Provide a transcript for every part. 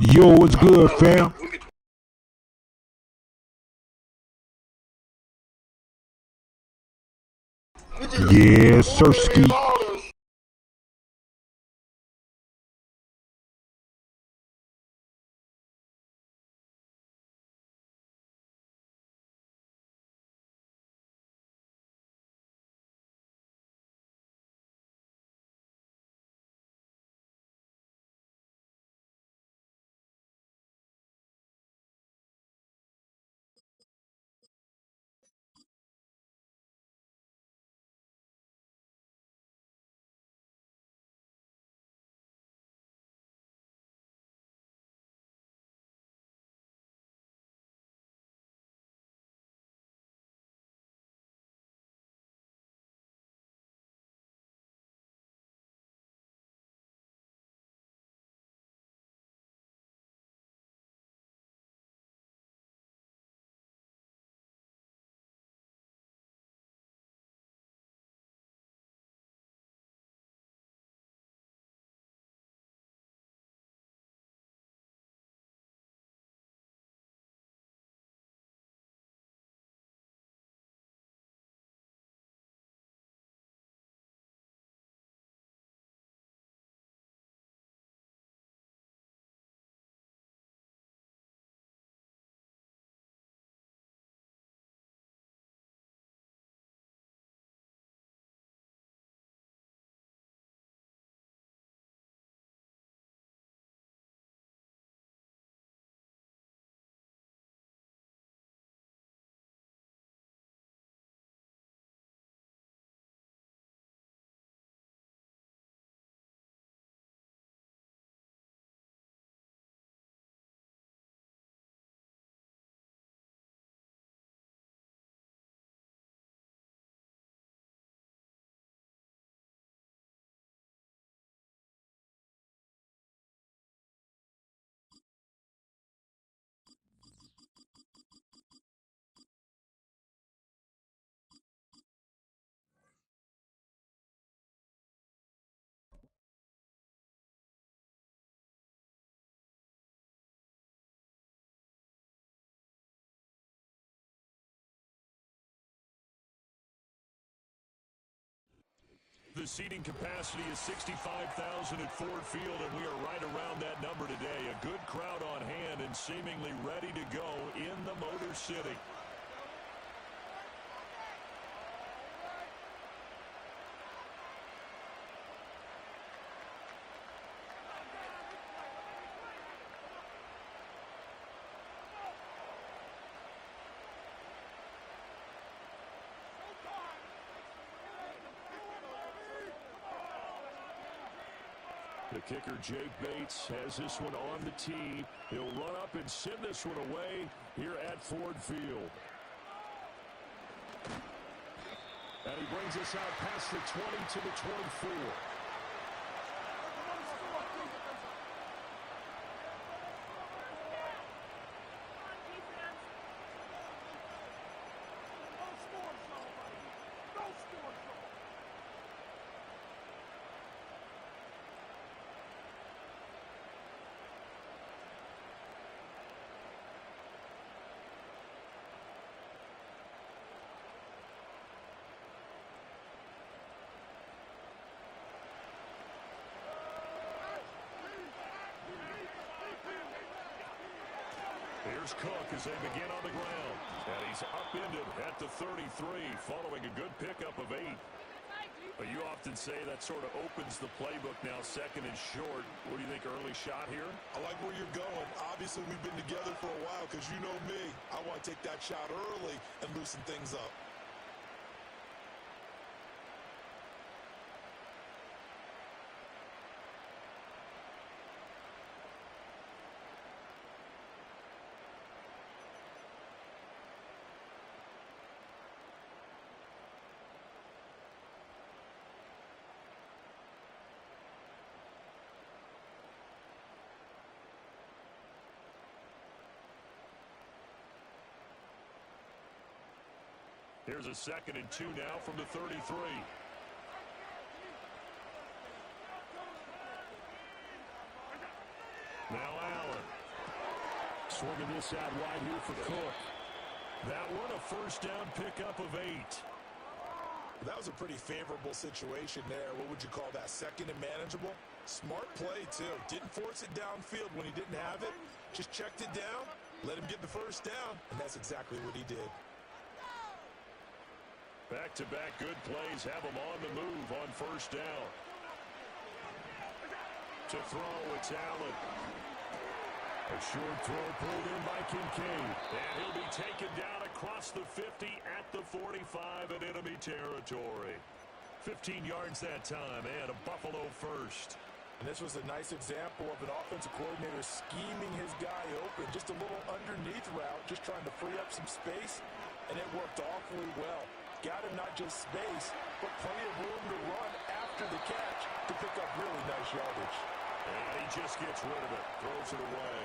Yo, what's good, fam? Yes, sirski. The seating capacity is 65,000 at Ford Field, and we are right around that number today. A good crowd on hand and seemingly ready to go in the Motor City. The kicker, Jake Bates, has this one on the tee. He'll run up and send this one away here at Ford Field. And he brings us out past the 20 to the 24. Here's Cook as they begin on the ground. And he's upended at the 33 following a good pickup of 8. But you often say that sort of opens the playbook now, second and short. What do you think, early shot here? I like where you're going. Obviously, we've been together for a while because you know me. I want to take that shot early and loosen things up. Here's a 2nd and 2 now from the 33. Now Allen. this out wide here for Cook. That one a first down pickup of 8. That was a pretty favorable situation there. What would you call that? Second and manageable? Smart play, too. Didn't force it downfield when he didn't have it. Just checked it down, let him get the first down, and that's exactly what he did. Back-to-back good plays have him on the move on first down. To throw, it's Allen. A short throw pulled in by Kincaid. And he'll be taken down across the 50 at the 45 in enemy territory. 15 yards that time and a Buffalo first. And this was a nice example of an offensive coordinator scheming his guy open. Just a little underneath route, just trying to free up some space. And it worked awfully well. Got him not just space, but plenty of room to run after the catch to pick up really nice yardage. And he just gets rid of it, throws it away.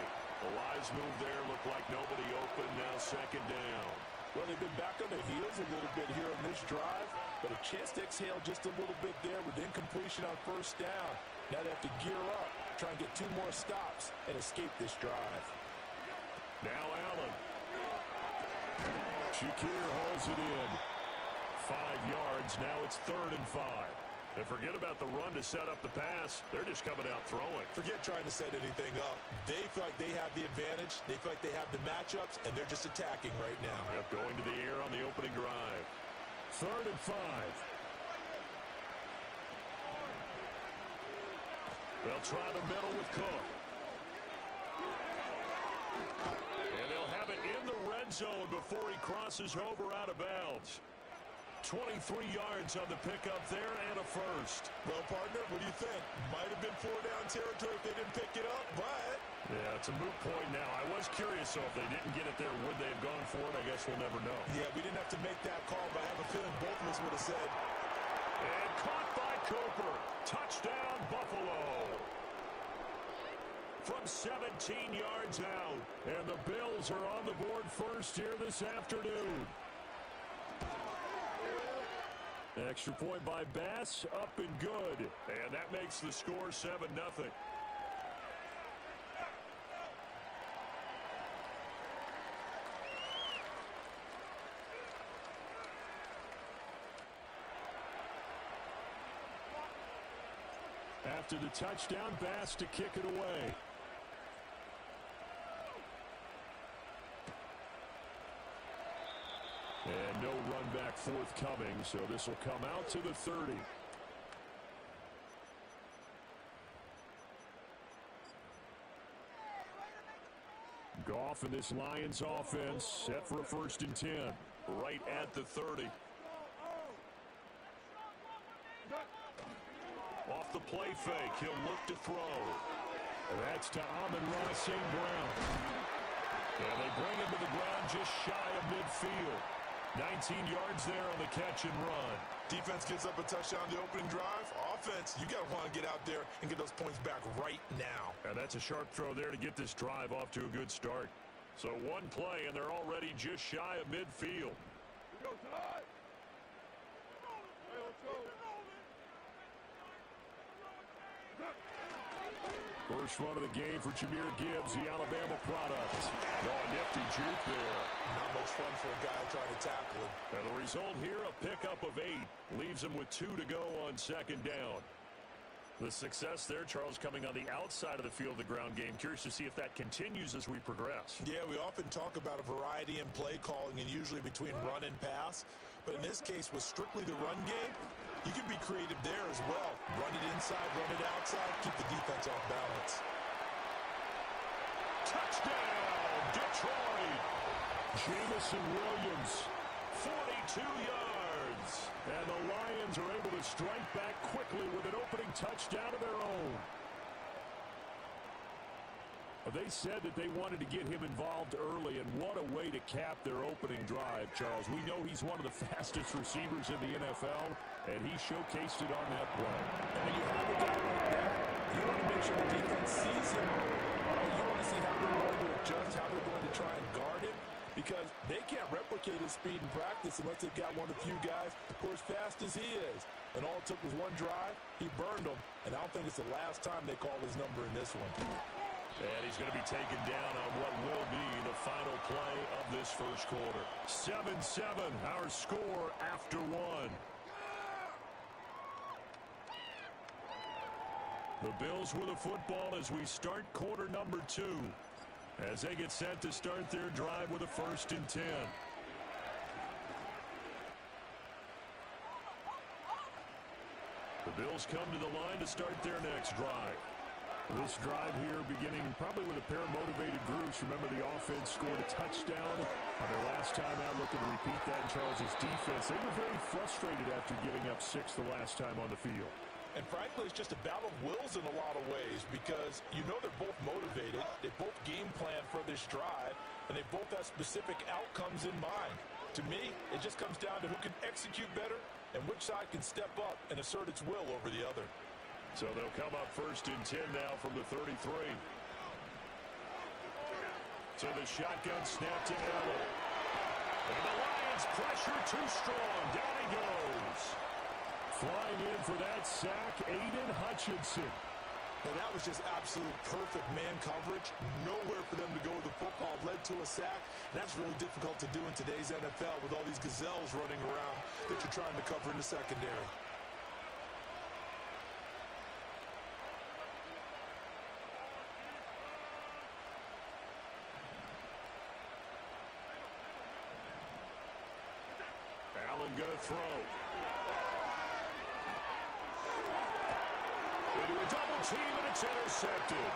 The Lions move there, look like nobody open, now second down. Well, they've been back on their heels a little bit here on this drive, but a chance to exhale just a little bit there with incompletion on first down. Now they have to gear up, try and get 2 more stops and escape this drive. Now Allen. Shakir holds it in. 5 yards, now it's 3rd and 5. And forget about the run to set up the pass. They're just coming out throwing. Forget trying to set anything up. They feel like they have the advantage. They feel like they have the matchups, and they're just attacking right now. Yep, going to the air on the opening drive. 3rd and 5. They'll try the middle with Cook. And they'll have it in the red zone before he crosses over out of bounds. 23 yards on the pickup there and a first. Well, partner, what do you think? Might have been 4-down territory if they didn't pick it up, but... Yeah, it's a moot point now. I was curious, so if they didn't get it there, would they have gone for it? I guess we'll never know. Yeah, we didn't have to make that call, but I have a feeling both of us would have said... And caught by Cooper. Touchdown, Buffalo. From 17 yards out. And the Bills are on the board first here this afternoon. Extra point by Bass, up and good. And that makes the score 7-0. After the touchdown, Bass to kick it away. And no run back forthcoming, so this will come out to the 30. Goff and this Lions offense set for a 1st and 10, right at the 30. Off the play fake, he'll look to throw. And that's to Amon-Ra St. Brown. And they bring him to the ground just shy of midfield. 19 yards there on the catch and run. Defense gives up a touchdown on the opening drive. Offense, you got to want to get out there and get those points back right now. And that's a sharp throw there to get this drive off to a good start. So one play, and they're already just shy of midfield. First run of the game for Jahmyr Gibbs, the Alabama product. Oh, nifty juke there. Not much fun for a guy trying to tackle him. And the result here, a pickup of 8. Leaves him with 2 to go on second down. The success there, Charles, coming on the outside of the field, the ground game. Curious to see if that continues as we progress. Yeah, we often talk about a variety in play calling and usually between run and pass. But in this case, with strictly the run game, you can be creative there as well. Run it inside, run it outside, keep the defense off balance. Touchdown, Detroit! Jamison Williams, 42 yards. And the Lions are able to strike back quickly with an opening touchdown of their own. They said that they wanted to get him involved early, and what a way to cap their opening drive, Charles. We know he's one of the fastest receivers in the NFL, and he showcased it on that play. And when you have a guy like that, you want to make sure the defense sees him. You want to see how they're going to adjust, how they're going to try and guard him, because they can't replicate his speed in practice unless they've got one of the few guys who are as fast as he is. And all it took was one drive. He burned them, and I don't think it's the last time they call his number in this one. And he's going to be taken down on what will be the final play of this first quarter. 7-7, our score after one. The Bills with the football as we start quarter number 2. As they get set to start their drive with a 1st and 10. The Bills come to the line to start their next drive. This drive here beginning probably with a pair of motivated groups. Remember, the offense scored a touchdown on their last time out. Looking to repeat that in Charles' defense. They were very frustrated after giving up 6 the last time on the field. And frankly, it's just a battle of wills in a lot of ways because you know they're both motivated. They both game plan for this drive, and they both have specific outcomes in mind. To me, it just comes down to who can execute better and which side can step up and assert its will over the other. So they'll come up 1st and 10 now from the 33. So the shotgun snap to Allen. And the Lions pressure too strong. Down he goes. Flying in for that sack, Aiden Hutchinson. And that was just absolute perfect man coverage. Nowhere for them to go with the football. Led to a sack. That's really difficult to do in today's NFL with all these gazelles running around that you're trying to cover in the secondary. Allen gonna throw. Into a double team, and it's intercepted.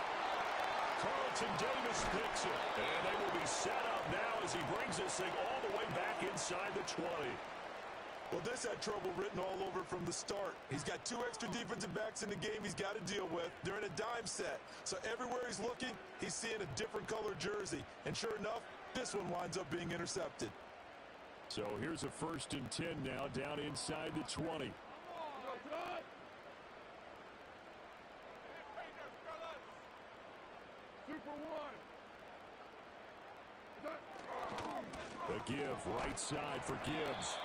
Carlton Davis picks it. And they will be set up now as he brings this thing all the way back inside the 20. Well, this had trouble written all over from the start. He's got 2 extra defensive backs in the game he's got to deal with. They're in a dime set. So everywhere he's looking, he's seeing a different color jersey. And sure enough, this one winds up being intercepted. So here's a 1st and 10 now down inside the 20. The give, right side for Gibbs.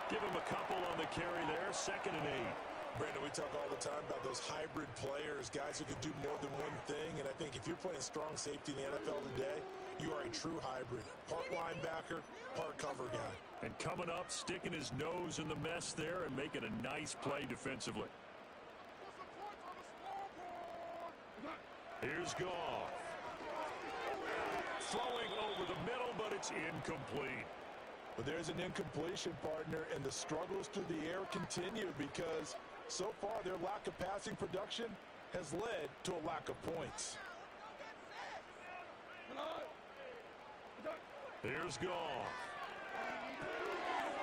Give him a couple on the carry there, 2nd and 8. Brandon, we talk all the time about those hybrid players, guys who can do more than one thing. And I think if you're playing strong safety in the NFL today, you are a true hybrid. Part linebacker, part cover guy. And coming up, sticking his nose in the mess there and making a nice play defensively. Here's Goff. Throwing over the middle, but it's incomplete. But there's an incompletion, partner, and the struggles through the air continue because so far their lack of passing production has led to a lack of points. Here's Goff.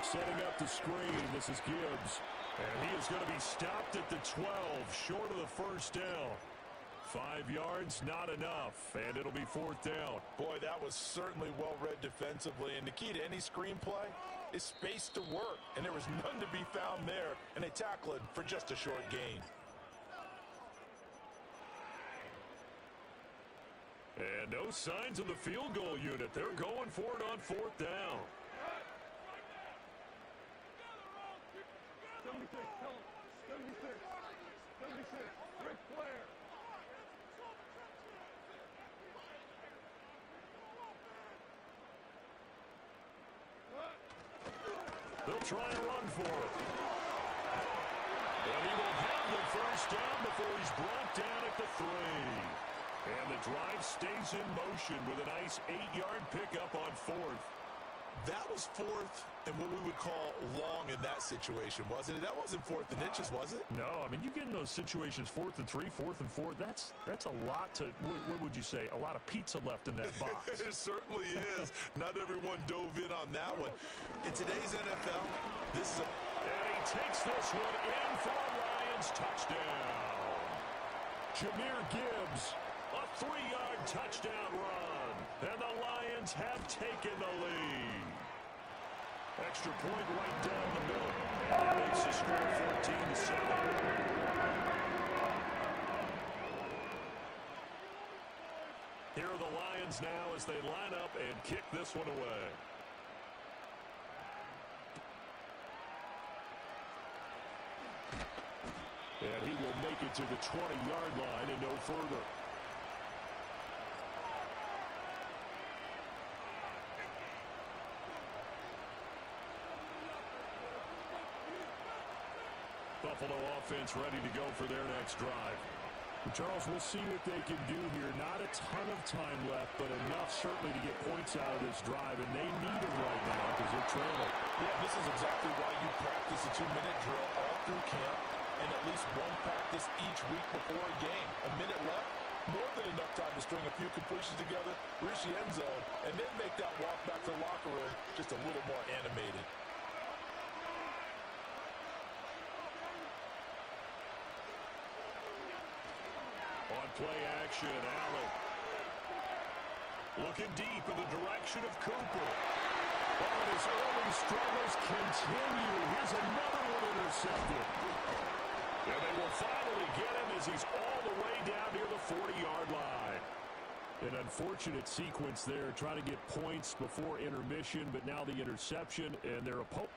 Setting up the screen. This is Gibbs. And he is going to be stopped at the 12, short of the 1st down. 5 yards, not enough, and it'll be 4th down. Boy, that was certainly well read defensively, and the key to any screenplay is space to work, and there was none to be found there, and they tackle it for just a short gain. And no signs of the field goal unit. They're going for it on 4th down. They'll try and run for it. And he will have the 1st down before he's brought down at the 3. And the drive stays in motion with a nice 8-yard pickup on 4th. That was 4th and what we would call long in that situation, wasn't it? That wasn't 4th and inches, was it? No, I mean, you get in those situations, 4th and 3, 4th and 4. That's a lot to, what would you say, a lot of pizza left in that box. It certainly is. Not everyone dove in on that one. In today's NFL, this is a... And he takes this one in for a Lions touchdown. Jahmyr Gibbs, a 3-yard touchdown run. And the Lions have taken the lead. Extra point right down the middle. And it makes the score 14-7. Here are the Lions now as they line up and kick this one away. And he will make it to the 20-yard line and no further. Buffalo offense ready to go for their next drive. Charles, we'll see what they can do here. Not a ton of time left, but enough certainly to get points out of this drive, and they need it right now because they're trailing. Yeah, this is exactly why you practice a 2-minute drill all through camp and at least one practice each week before a game. A minute left, more than enough time to string a few completions together, reach the end zone, and then make that walk back to the locker room just a little more animated. On play action, Allen. Looking deep in the direction of Cooper. Oh, his early struggles continue. Here's another one intercepted. And they will finally get him as he's all the way down near the 40-yard line. An unfortunate sequence there, trying to get points before intermission, but now the interception, and their opponent.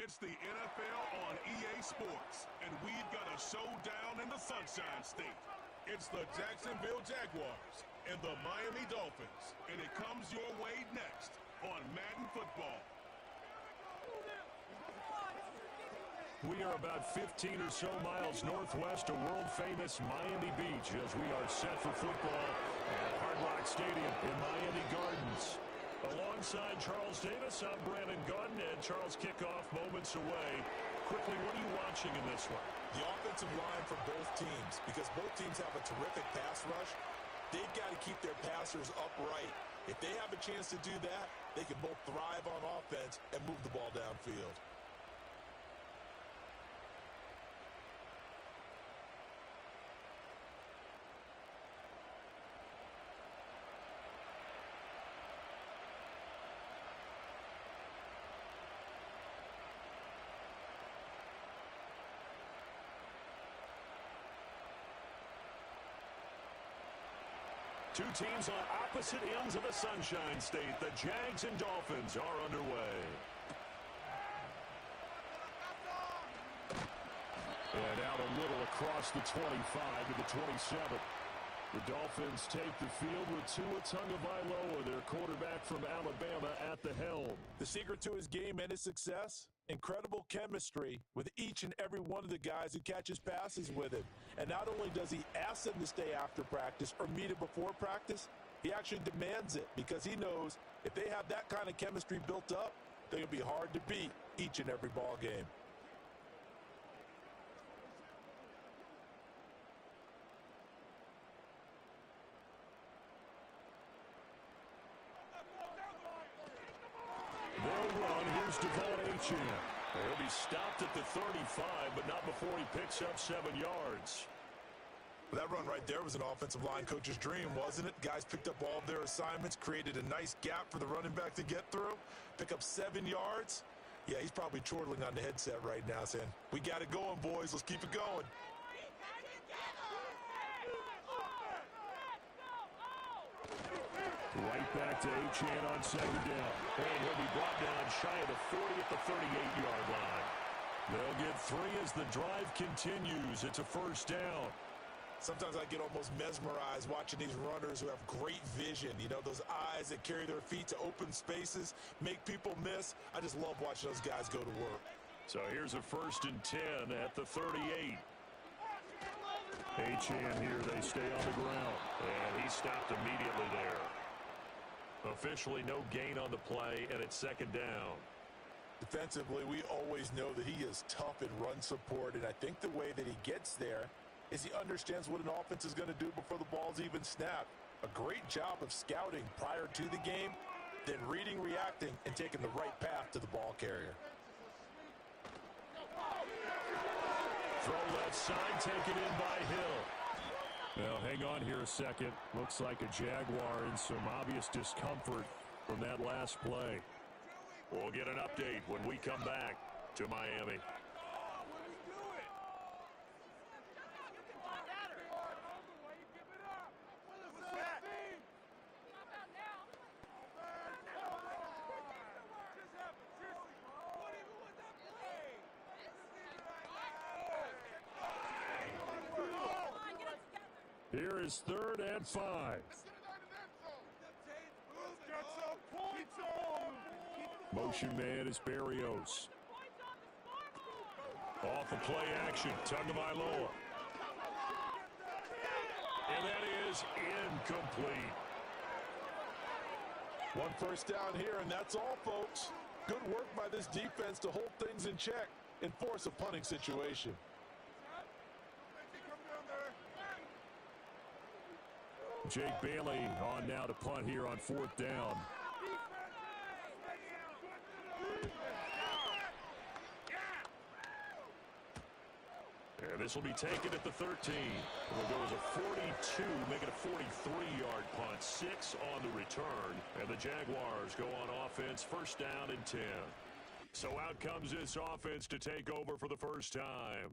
It's the NFL on EA Sports, and we've got a showdown in the Sunshine State. It's the Jacksonville Jaguars and the Miami Dolphins, and it comes your way next on Madden Football. We are about 15 or so miles northwest of world-famous Miami Beach as we are set for football at Hard Rock Stadium in Miami Gardens. Alongside Charles Davis, I'm Brandon Gaudin, and Charles, kickoff moments away. Quickly, what are you watching in this one? The offensive line for both teams, because both teams have a terrific pass rush. They've got to keep their passers upright. If they have a chance to do that, they can both thrive on offense and move the ball downfield. Two teams on opposite ends of the Sunshine State. The Jags and Dolphins are underway. And out a little across the 25 to the 27. The Dolphins take the field with Tua Tagovailoa, their quarterback from Alabama, at the helm. The secret to his game and his success? Incredible chemistry with each and every one of the guys who catches passes with him. And not only does he ask them to stay after practice or meet him before practice, he actually demands it because he knows if they have that kind of chemistry built up, they're going to be hard to beat each and every ball game. They'll run. Here's Devon Achane. He'll be stopped at the 35, but not before he picks up 7 yards. Well, that run right there was an offensive line coach's dream, wasn't it? Guys picked up all of their assignments, created a nice gap for the running back to get through, pick up 7 yards. Yeah, he's probably chortling on the headset right now saying, we got it going, boys. Let's keep it going. Right back to Achane on 2nd down. And he'll be brought down shy of the 40 at the 38-yard line. They'll get 3 as the drive continues. It's a 1st down. Sometimes I get almost mesmerized watching these runners who have great vision. You know, those eyes that carry their feet to open spaces, make people miss. I just love watching those guys go to work. So here's a 1st and 10 at the 38. Achane here, they stay on the ground. And he stopped immediately there. Officially no gain on the play, and it's 2nd down. Defensively, we always know that he is tough in run support, and I think the way that he gets there is he understands what an offense is going to do before the ball's even snapped. A great job of scouting prior to the game, then reading, reacting, and taking the right path to the ball carrier. Throw left side, taken in by Hill. Well, hang on here a second. Looks like a Jaguar in some obvious discomfort from that last play. We'll get an update when we come back to Miami. Here is 3rd and 5. Motion man is Berrios. Off of play action, Tagovailoa. And that is incomplete. 1 1st down here, and that's all, folks. Good work by this defense to hold things in check and force a punting situation. Jake Bailey on now to punt here on 4th down. And this will be taken at the 13. It'll go as a 42, make it a 43-yard punt. 6 on the return. And the Jaguars go on offense, 1st down and 10. So out comes this offense to take over for the first time.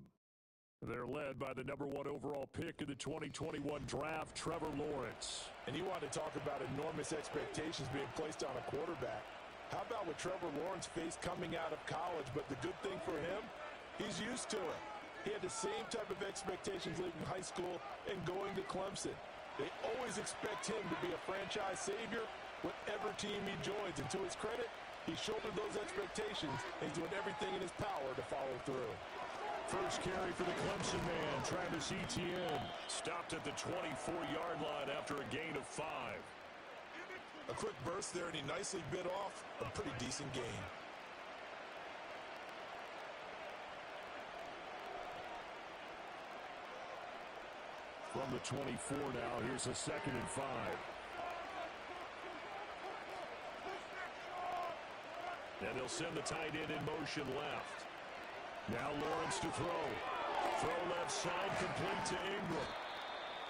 They're led by the #1 overall pick in the 2021 draft, Trevor Lawrence. And you want to talk about enormous expectations being placed on a quarterback. How about what Trevor Lawrence faced coming out of college? But the good thing for him, he's used to it. He had the same type of expectations leaving high school and going to Clemson. They always expect him to be a franchise savior whatever team he joins. And to his credit, he shouldered those expectations and he's doing everything in his power to follow through. First carry for the Clemson man, Travis Etienne. Stopped at the 24-yard line after a gain of 5. A quick burst there, and he nicely bit off a pretty decent gain. From the 24 now, here's a 2nd and 5. And they'll send the tight end in motion left. Now Lawrence to throw. Throw left side, complete to Ingram.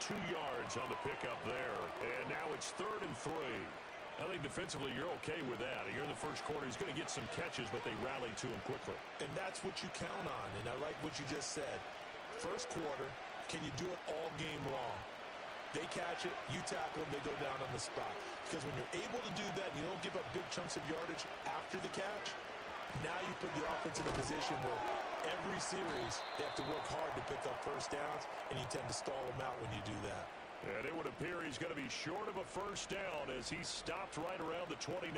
2 yards on the pickup there. And now it's 3rd and 3. I think defensively you're okay with that. You're in the first quarter. He's going to get some catches, but they rally to him quickly. And that's what you count on, and I like what you just said. First quarter, can you do it all game long? They catch it, you tackle them, they go down on the spot. Because when you're able to do that, you don't give up big chunks of yardage after the catch. Now you put the offense in a position where every series they have to work hard to pick up first downs, and you tend to stall them out when you do that. And it would appear he's going to be short of a first down as he stopped right around the 29.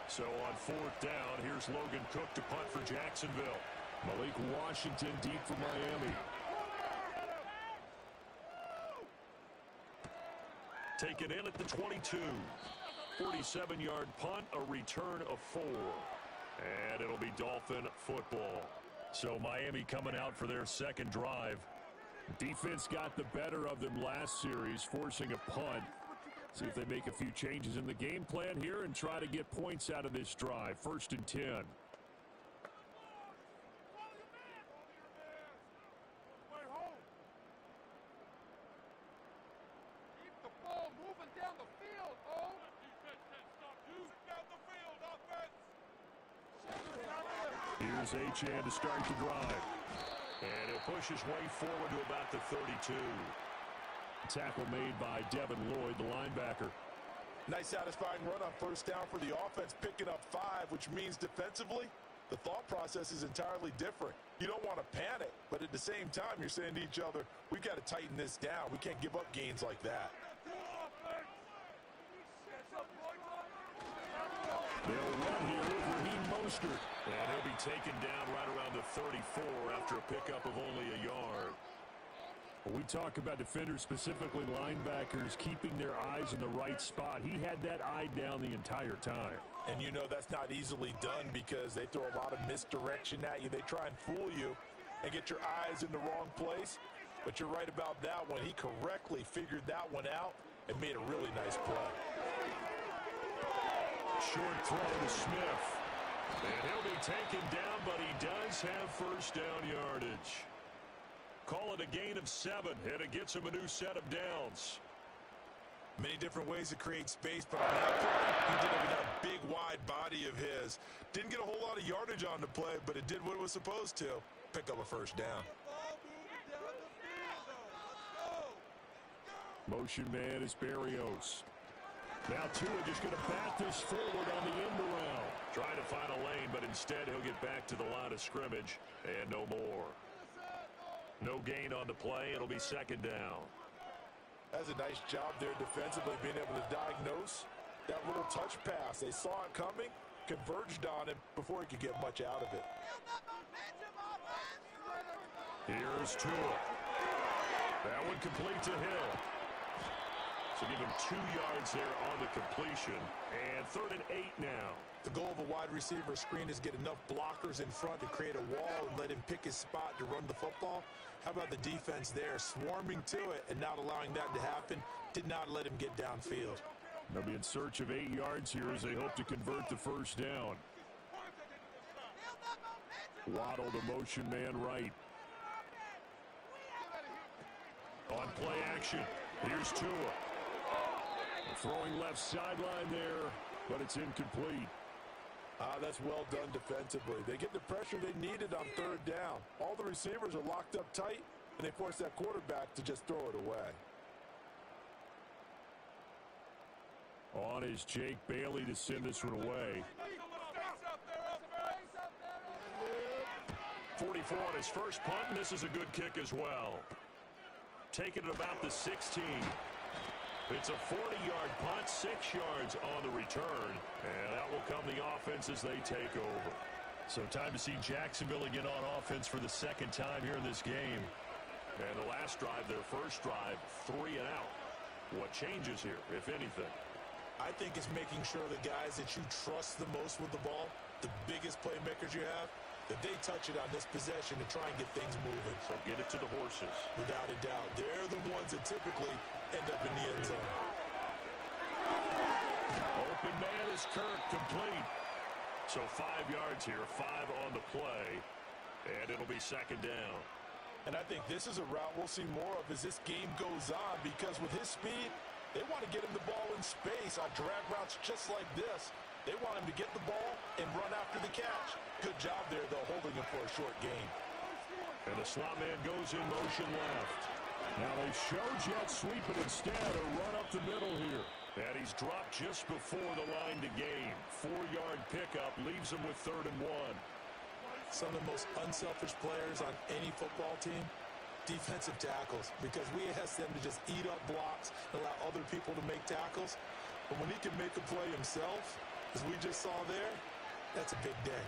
So on 4th down, here's Logan Cook to punt for Jacksonville. Malik Washington deep for Miami. Taken in at the 22. 47-yard punt, a return of 4. And it'll be Dolphin football. So Miami coming out for their second drive. Defense got the better of them last series, forcing a punt. See if they make a few changes in the game plan here and try to get points out of this drive. 1st and 10. Here's Achane to start the drive. And he'll push his way forward to about the 32. Tackle made by Devin Lloyd, the linebacker. Nice satisfying run on first down for the offense, picking up 5, which means defensively, the thought process is entirely different. You don't want to panic, but at the same time, you're saying to each other, we've got to tighten this down. We can't give up gains like that. They'll run here with Raheem Mostert. And he'll be taken down right around the 34 after a pickup of only a yard. When we talk about defenders, specifically linebackers, keeping their eyes in the right spot, he had that eye down the entire time. And you know that's not easily done because they throw a lot of misdirection at you. They try and fool you and get your eyes in the wrong place. But you're right about that one. He correctly figured that one out and made a really nice play. Short throw to Smith. And he'll be taken down, but he does have first down yardage. Call it a gain of 7, and it gets him a new set of downs. Many different ways to create space, but on that play, he did it with that big, wide body of his. Didn't get a whole lot of yardage on the play, but it did what it was supposed to. Pick up a first down. Motion man is Berrios. Now Tua just going to bat this forward on the end around. Trying to find a lane, but instead he'll get back to the line of scrimmage, and no more. No gain on the play. It'll be 2nd down. That's a nice job there defensively, being able to diagnose that little touch pass. They saw it coming, converged on him before he could get much out of it. Here's Tua. That one complete to Hill. So give him 2 yards there on the completion. And 3rd and 8 now. The goal of a wide receiver screen is get enough blockers in front to create a wall and let him pick his spot to run the football. How about the defense there, swarming to it and not allowing that to happen? Did not let him get downfield. They'll be in search of 8 yards here as they hope to convert the first down. Waddle the motion man right. On play action, here's Tua. Throwing left sideline there, but it's incomplete. That's well done defensively. They get the pressure they needed on third down. All the receivers are locked up tight, and they force that quarterback to just throw it away. On is Jake Bailey to send this one away. 44 on his first punt, and this is a good kick as well. Taking it about the 16. It's a 40-yard punt, 6 yards on the return, and that will come the offense as they take over. So time to see Jacksonville again on offense for the second time here in this game. And the last drive, their first drive, 3 and out. What changes here, if anything? I think it's making sure the guys that you trust the most with the ball, the biggest playmakers you have, that they touch it on this possession to try and get things moving. So get it to the horses. Without a doubt. They're the ones that typically end up in the end zone. Open man is Kirk, complete. So 5 yards here, 5 on the play. And it'll be second down. And I think this is a route we'll see more of as this game goes on, because with his speed, they want to get him the ball in space on drag routes just like this. They want him to get the ball and run after the catch. Good job there, though, holding him for a short gain. And the slot man goes in motion left. Now they show jet sweep, but instead a run up the middle here. And he's dropped just before the line to gain. 4-yard pickup leaves him with 3rd and 1. Some of the most unselfish players on any football team, defensive tackles, because we ask them to just eat up blocks and allow other people to make tackles. But when he can make a play himself, as we just saw there, that's a big day.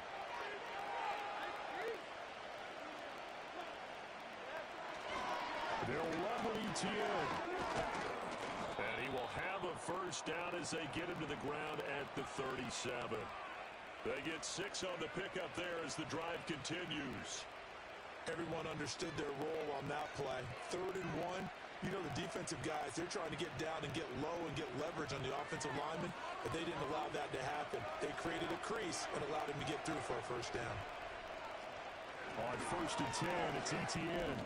They'll run with ETN. And he will have a first down as they get him to the ground at the 37. They get 6 on the pickup there as the drive continues. Everyone understood their role on that play. 3rd and 1. You know, the defensive guys, they're trying to get down and get low and get leverage on the offensive lineman, but they didn't allow that to happen. They created a crease and allowed him to get through for a first down. On 1st and 10, it's ETN.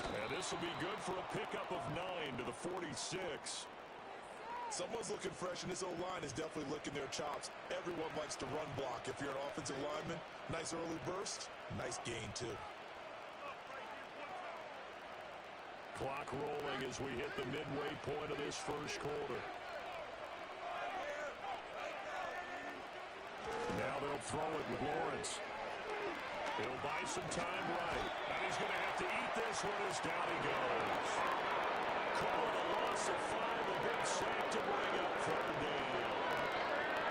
And this will be good for a pickup of 9 to the 46. Someone's looking fresh, and this O-line is definitely licking their chops. Everyone likes to run block. If you're an offensive lineman, nice early burst, nice gain, too. Clock rolling as we hit the midway point of this first quarter. Now they'll throw it with Lawrence. He'll buy some time right. And he's going to have to eat this one as down he goes. Call it a loss of 5. A big sack to bring up 3rd down.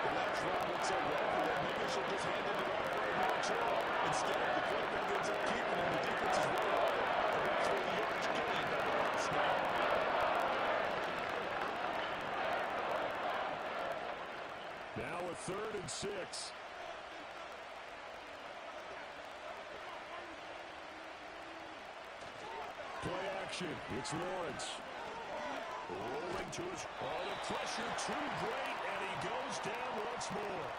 The last round went so well, but maybe I should just hand it off for a matchup. Instead, the quarterback ends up keeping him. The defense is well up. Perhaps with the yards gained on the last snap. Now a 3rd and 6. Play action. It's Lawrence. Rolling to his... Oh, the pressure too great, and he goes down once more.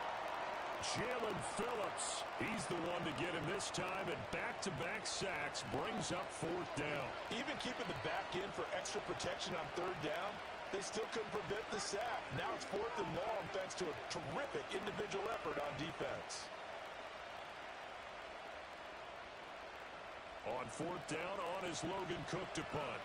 Jalen Phillips, he's the one to get him this time, and back-to-back sacks brings up 4th down. Even keeping the back in for extra protection on 3rd down, they still couldn't prevent the sack. Now it's 4th and long thanks to a terrific individual effort on defense. On 4th down, on is Logan Cook to punt.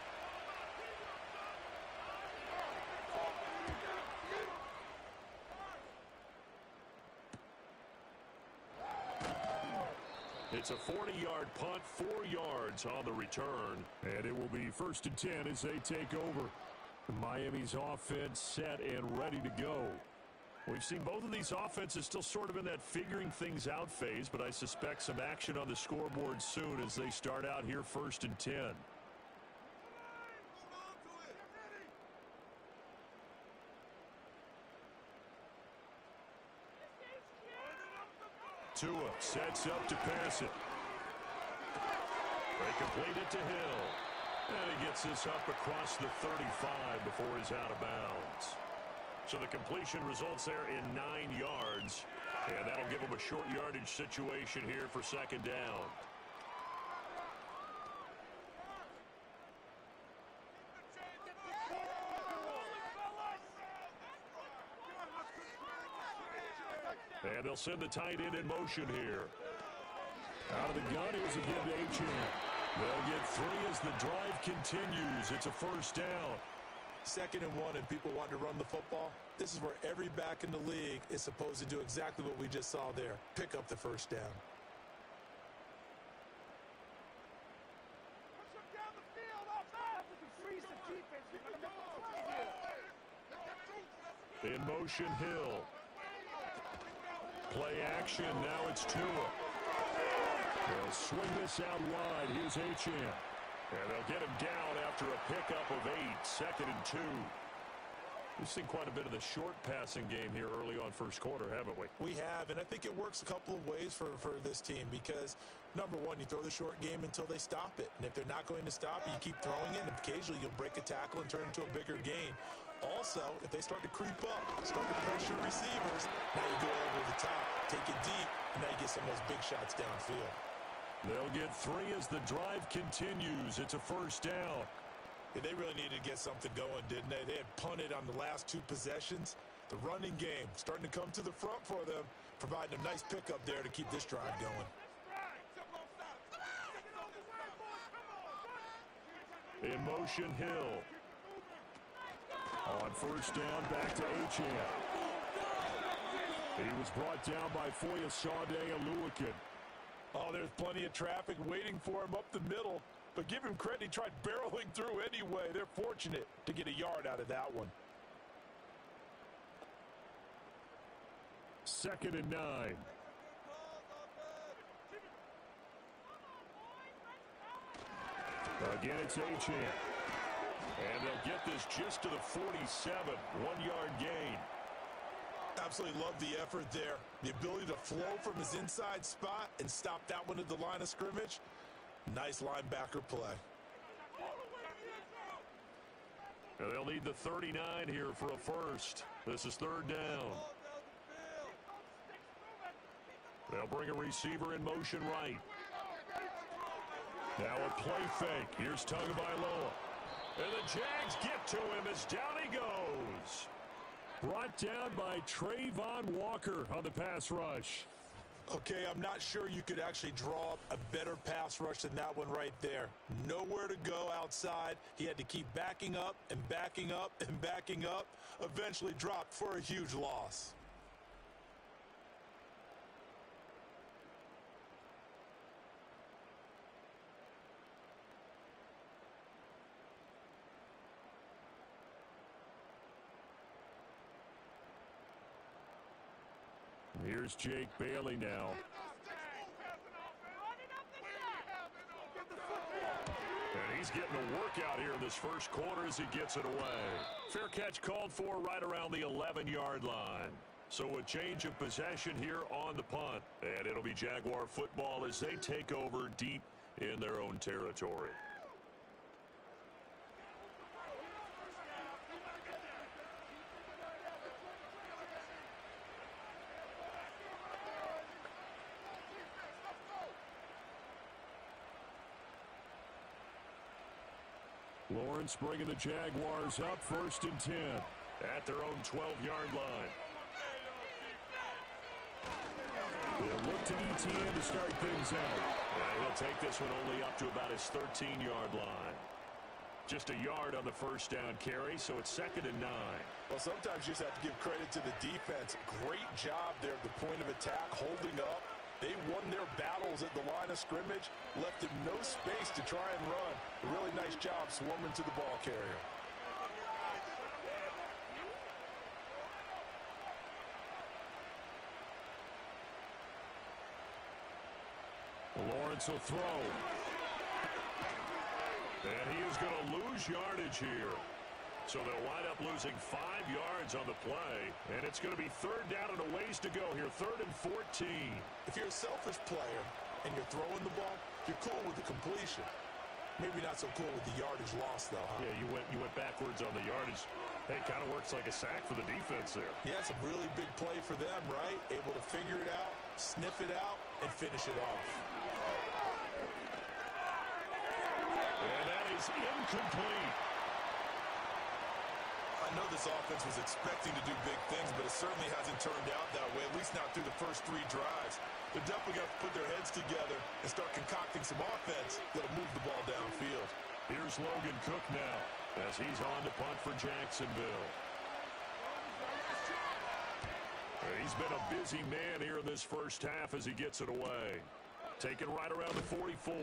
It's a 40-yard punt, 4 yards on the return. And it will be 1st and 10 as they take over. Miami's offense set and ready to go. We've seen both of these offenses still sort of in that figuring things out phase, but I suspect some action on the scoreboard soon as they start out here 1st and 10. Tua sets up to pass it. They complete it to Hill. And he gets this up across the 35 before he's out of bounds. So the completion results there in 9 yards. And that'll give him a short yardage situation here for 2nd down. And they'll send the tight end in motion here. Out of the gun, here's a give to Achane. They'll get 3 as the drive continues. It's a first down. 2nd and 1 and people want to run the football. This is where every back in the league is supposed to do exactly what we just saw there. Pick up the first down. In motion, Hill. Play action, now it's Tua. They'll swing this out wide. Here's Achane. And they'll get him down after a pickup of 8, 2nd and 2. We've seen quite a bit of the short passing game here early on first quarter, haven't we? We have, and I think it works a couple of ways for this team because, number one, you throw the short game until they stop it. And if they're not going to stop it, you keep throwing it, and occasionally you'll break a tackle and turn it into a bigger gain. Also, if they start to creep up, start to pressure receivers, now you go over the top, take it deep, and now you get some of those big shots downfield. They'll get 3 as the drive continues. It's a first down. Yeah, they really needed to get something going, didn't they? They had punted on the last 2 possessions. The running game starting to come to the front for them, providing a nice pickup there to keep this drive going. In motion, Hill. On first down, back to Achane. He was brought down by Foyesade Oluwakin. Oh, there's plenty of traffic waiting for him up the middle. But give him credit, he tried barreling through anyway. They're fortunate to get a yard out of that one. 2nd and 9. Again, it's Achane. And they'll get this just to the 47, 1-yard gain. Absolutely love the effort there. The ability to flow from his inside spot and stop that one at the line of scrimmage. Nice linebacker play. And they'll need the 39 here for a first. This is 3rd down. They'll bring a receiver in motion right. Now a play fake. Here's Tagovailoa. And the Jags get to him as down he goes. Brought down by Trayvon Walker on the pass rush. Okay, I'm not sure you could actually draw up a better pass rush than that one right there. Nowhere to go outside. He had to keep backing up and backing up and backing up. Eventually dropped for a huge loss. Here's Jake Bailey now. And he's getting a workout here in this first quarter as he gets it away. Fair catch called for right around the 11-yard line. So a change of possession here on the punt. And it'll be Jaguar football as they take over deep in their own territory. Lawrence bringing the Jaguars up 1st and 10 at their own 12-yard line. They'll look to ETN to start things out. And he'll take this one only up to about his 13-yard line. Just a yard on the first down carry, so it's 2nd and 9. Well, sometimes you just have to give credit to the defense. Great job there at the point of attack, holding up. They won their battles at the line of scrimmage, left him no space to try and run. A really nice job swarming to the ball carrier. Lawrence will throw. And he is going to lose yardage here. So they'll wind up losing 5 yards on the play. And it's going to be 3rd down and a ways to go here. 3rd and 14. If you're a selfish player and you're throwing the ball, you're cool with the completion. Maybe not so cool with the yardage loss, though, huh? Yeah, you went backwards on the yardage. Hey, kind of works like a sack for the defense there. Yeah, it's a really big play for them, right? Able to figure it out, sniff it out, and finish it off. And that is incomplete. know this offense was expecting to do big things, but it certainly hasn't turned out that way, at least not through the first 3 drives. They're definitely going to put their heads together and start concocting some offense that'll move the ball downfield. Here's Logan Cook now as he's on to punt for Jacksonville. He's been a busy man here in this first half as he gets it away. Taken right around the 44.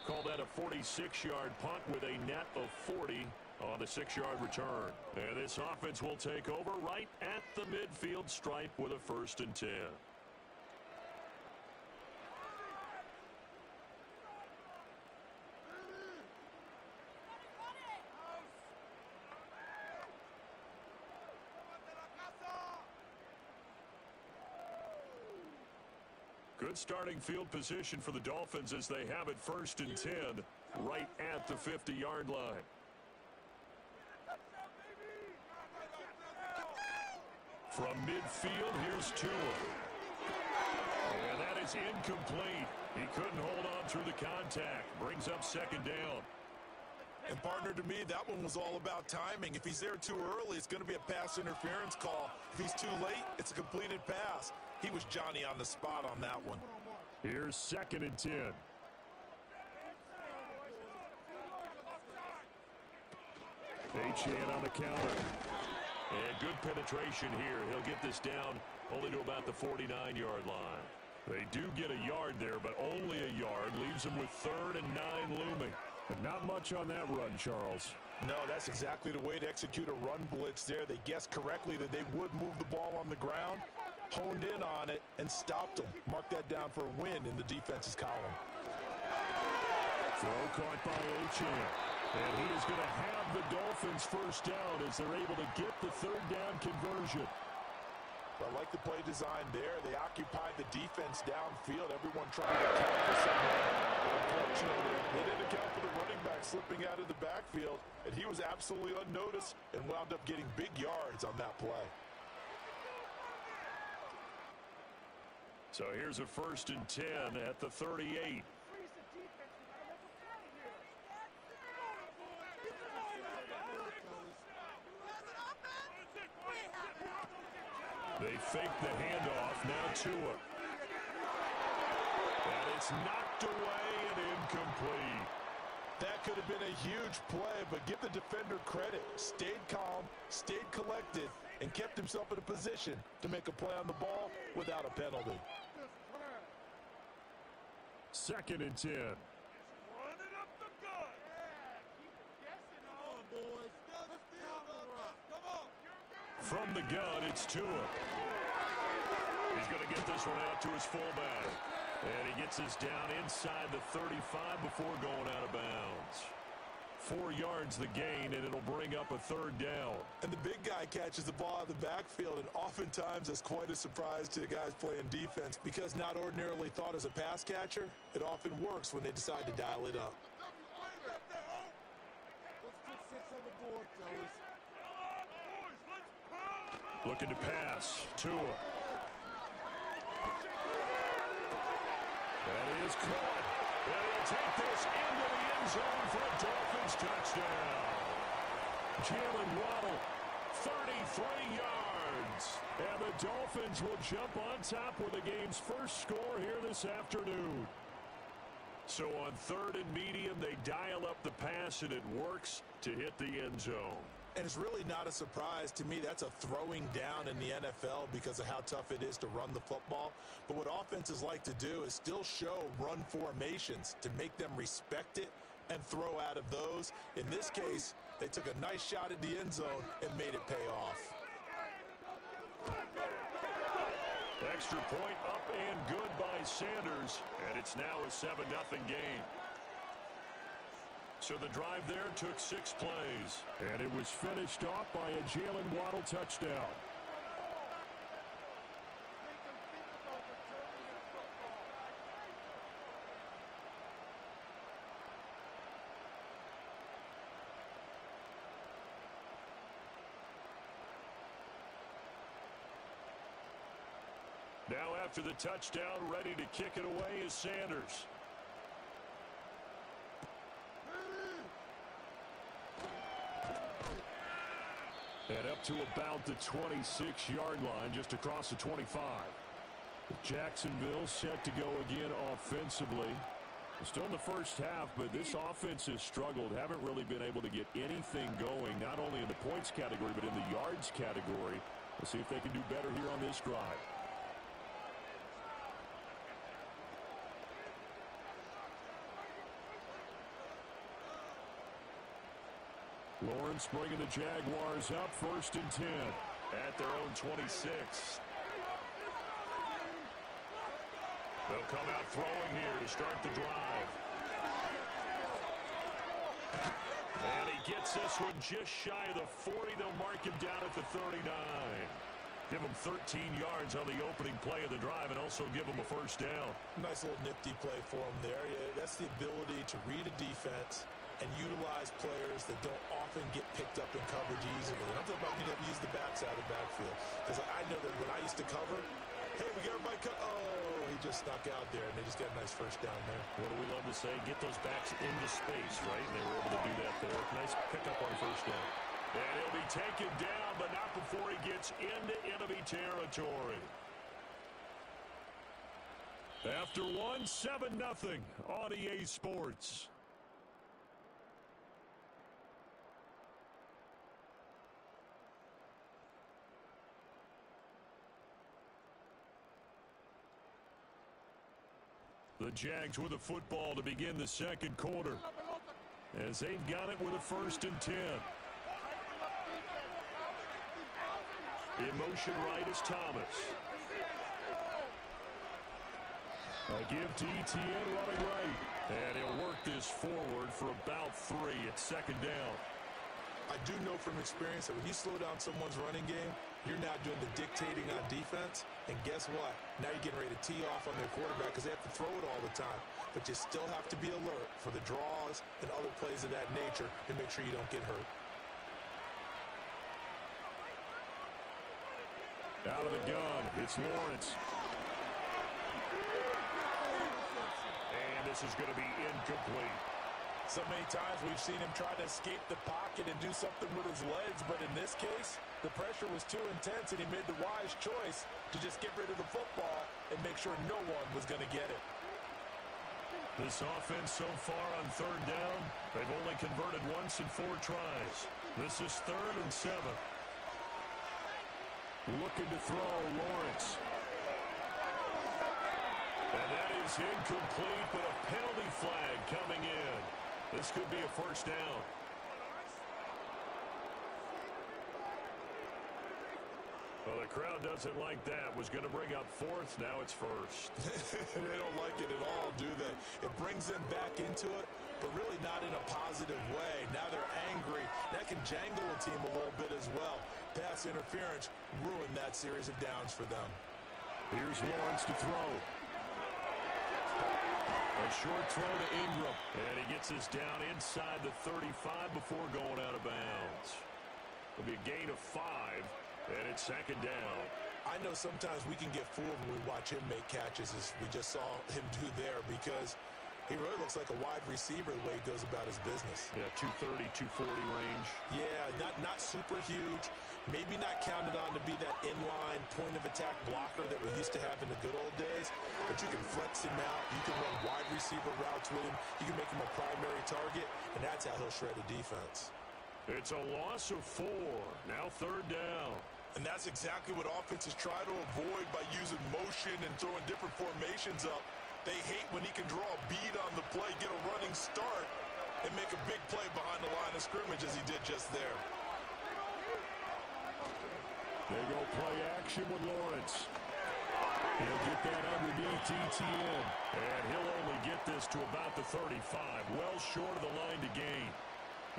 Call that a 46-yard punt with a net of 40 on the 6-yard return. And this offense will take over right at the midfield stripe with a 1st and 10. Good starting field position for the Dolphins as they have it 1st and 10 right at the 50-yard line. From midfield, here's Tua. And that is incomplete. He couldn't hold on through the contact. Brings up 2nd down. And partner, to me, that one was all about timing. If he's there too early, it's going to be a pass interference call. If he's too late, it's a completed pass. He was Johnny on the spot on that one. Here's 2nd and 10. Achane on the counter. And good penetration here. He'll get this down only to about the 49-yard line. They do get a yard there, but only a yard. Leaves them with 3rd and 9 looming. But not much on that run, Charles. No, that's exactly the way to execute a run blitz there. They guessed correctly that they would move the ball on the ground, honed in on it, and stopped them. Mark that down for a win in the defense's column. Throw caught by Achane. And he is going to have the Dolphins 1st down as they're able to get the 3rd down conversion. I like the play design there. They occupied the defense downfield. Everyone trying to account for something. Unfortunately, they didn't account for the running back slipping out of the backfield, and he was absolutely unnoticed and wound up getting big yards on that play. So here's a 1st and 10 at the 38. They fake the handoff, now Tua. And it's knocked away and incomplete. That could have been a huge play, but give the defender credit. Stayed calm, stayed collected, and kept himself in a position to make a play on the ball without a penalty. 2nd and 10. From the gun, it's Tua. He's going to get this one out to his fullback. And he gets this down inside the 35 before going out of bounds. 4 yards the gain, and it'll bring up a 3rd down. And the big guy catches the ball out of the backfield, and oftentimes that's quite a surprise to the guys playing defense because not ordinarily thought as a pass catcher, it often works when they decide to dial it up. Looking to pass. Tua. That is caught. And he'll take this into the end zone for a Dolphins touchdown. Jalen Waddle, 33 yards. And the Dolphins will jump on top with the game's first score here this afternoon. So on 3rd and medium, they dial up the pass, and it works to hit the end zone. And it's really not a surprise to me. That's a throwing down in the NFL because of how tough it is to run the football. But what offenses like to do is still show run formations to make them respect it and throw out of those. In this case, they took a nice shot at the end zone and made it pay off. Extra point up and good by Sanders. And it's now a 7-0 game. So the drive there took 6 plays. And it was finished off by a Jalen Waddle touchdown. Now after the touchdown, ready to kick it away is Sanders. And up to about the 26-yard line, just across the 25. Jacksonville set to go again offensively. Still in the first half, but this offense has struggled. Haven't really been able to get anything going, not only in the points category, but in the yards category. We'll see if they can do better here on this drive. Lawrence bringing the Jaguars up, 1st and 10 at their own 26. They'll come out throwing here to start the drive. And he gets this one just shy of the 40. They'll mark him down at the 39. Give him 13 yards on the opening play of the drive and also give him a first down. Nice little nifty play for him there. Yeah, that's the ability to read a defense and utilize players that don't often get picked up in coverage easily. And I'm talking about being able to use the backside of the backfield. Because I know that when I used to cover, hey, we got everybody cut. Oh, he just snuck out there, and they just got a nice first down there. What do we love to say? Get those backs into space, right? And they were able to do that there. Nice pickup on first down. And he'll be taken down, but not before he gets into enemy territory. After one, 7-0 on EA Sports. The Jags with the football to begin the second quarter, as they've got it with a 1st and 10. In motion right is Thomas. A give to ETN running right. And he'll work this forward for about 3 at 2nd down. I do know from experience that when you slow down someone's running game, you're now doing the dictating on defense. And guess what? Now you're getting ready to tee off on their quarterback because they have to throw it all the time. But you still have to be alert for the draws and other plays of that nature to make sure you don't get hurt. Out of the gun, it's Lawrence. And this is going to be incomplete. So many times we've seen him try to escape the pocket and do something with his legs, but in this case, the pressure was too intense and he made the wise choice to just get rid of the football and make sure no one was going to get it. This offense so far on 3rd down, they've only converted once in 4 tries. This is 3rd and 7. Looking to throw, Lawrence. And that is incomplete, but a penalty flag coming in. This could be a first down. Well, the crowd doesn't like that. Was going to bring up 4th. Now it's 1st. They don't like it at all, do they? It brings them back into it, but really not in a positive way. Now they're angry. That can jangle a team a little bit as well. Pass interference ruined that series of downs for them. Here's Lawrence to throw. A short throw to Ingram. And he gets this down inside the 35 before going out of bounds. It'll be a gain of 5, and it's 2nd down. I know sometimes we can get fooled when we watch him make catches, as we just saw him do there, because he really looks like a wide receiver the way he goes about his business. Yeah, 230, 240 range. Yeah, not super huge. Maybe not counted on to be that inline point-of-attack blocker that we used to have in the good old days, but you can flex him out. You can run wide receiver routes with him. You can make him a primary target, and that's how he'll shred a defense. It's a loss of 4. Now 3rd down. And that's exactly what offenses try to avoid by using motion and throwing different formations up. They hate when he can draw a bead on the play, get a running start, and make a big play behind the line of scrimmage as he did just there. They go play action with Lawrence. He'll get that underneath ETN. And he'll only get this to about the 35. Well short of the line to gain.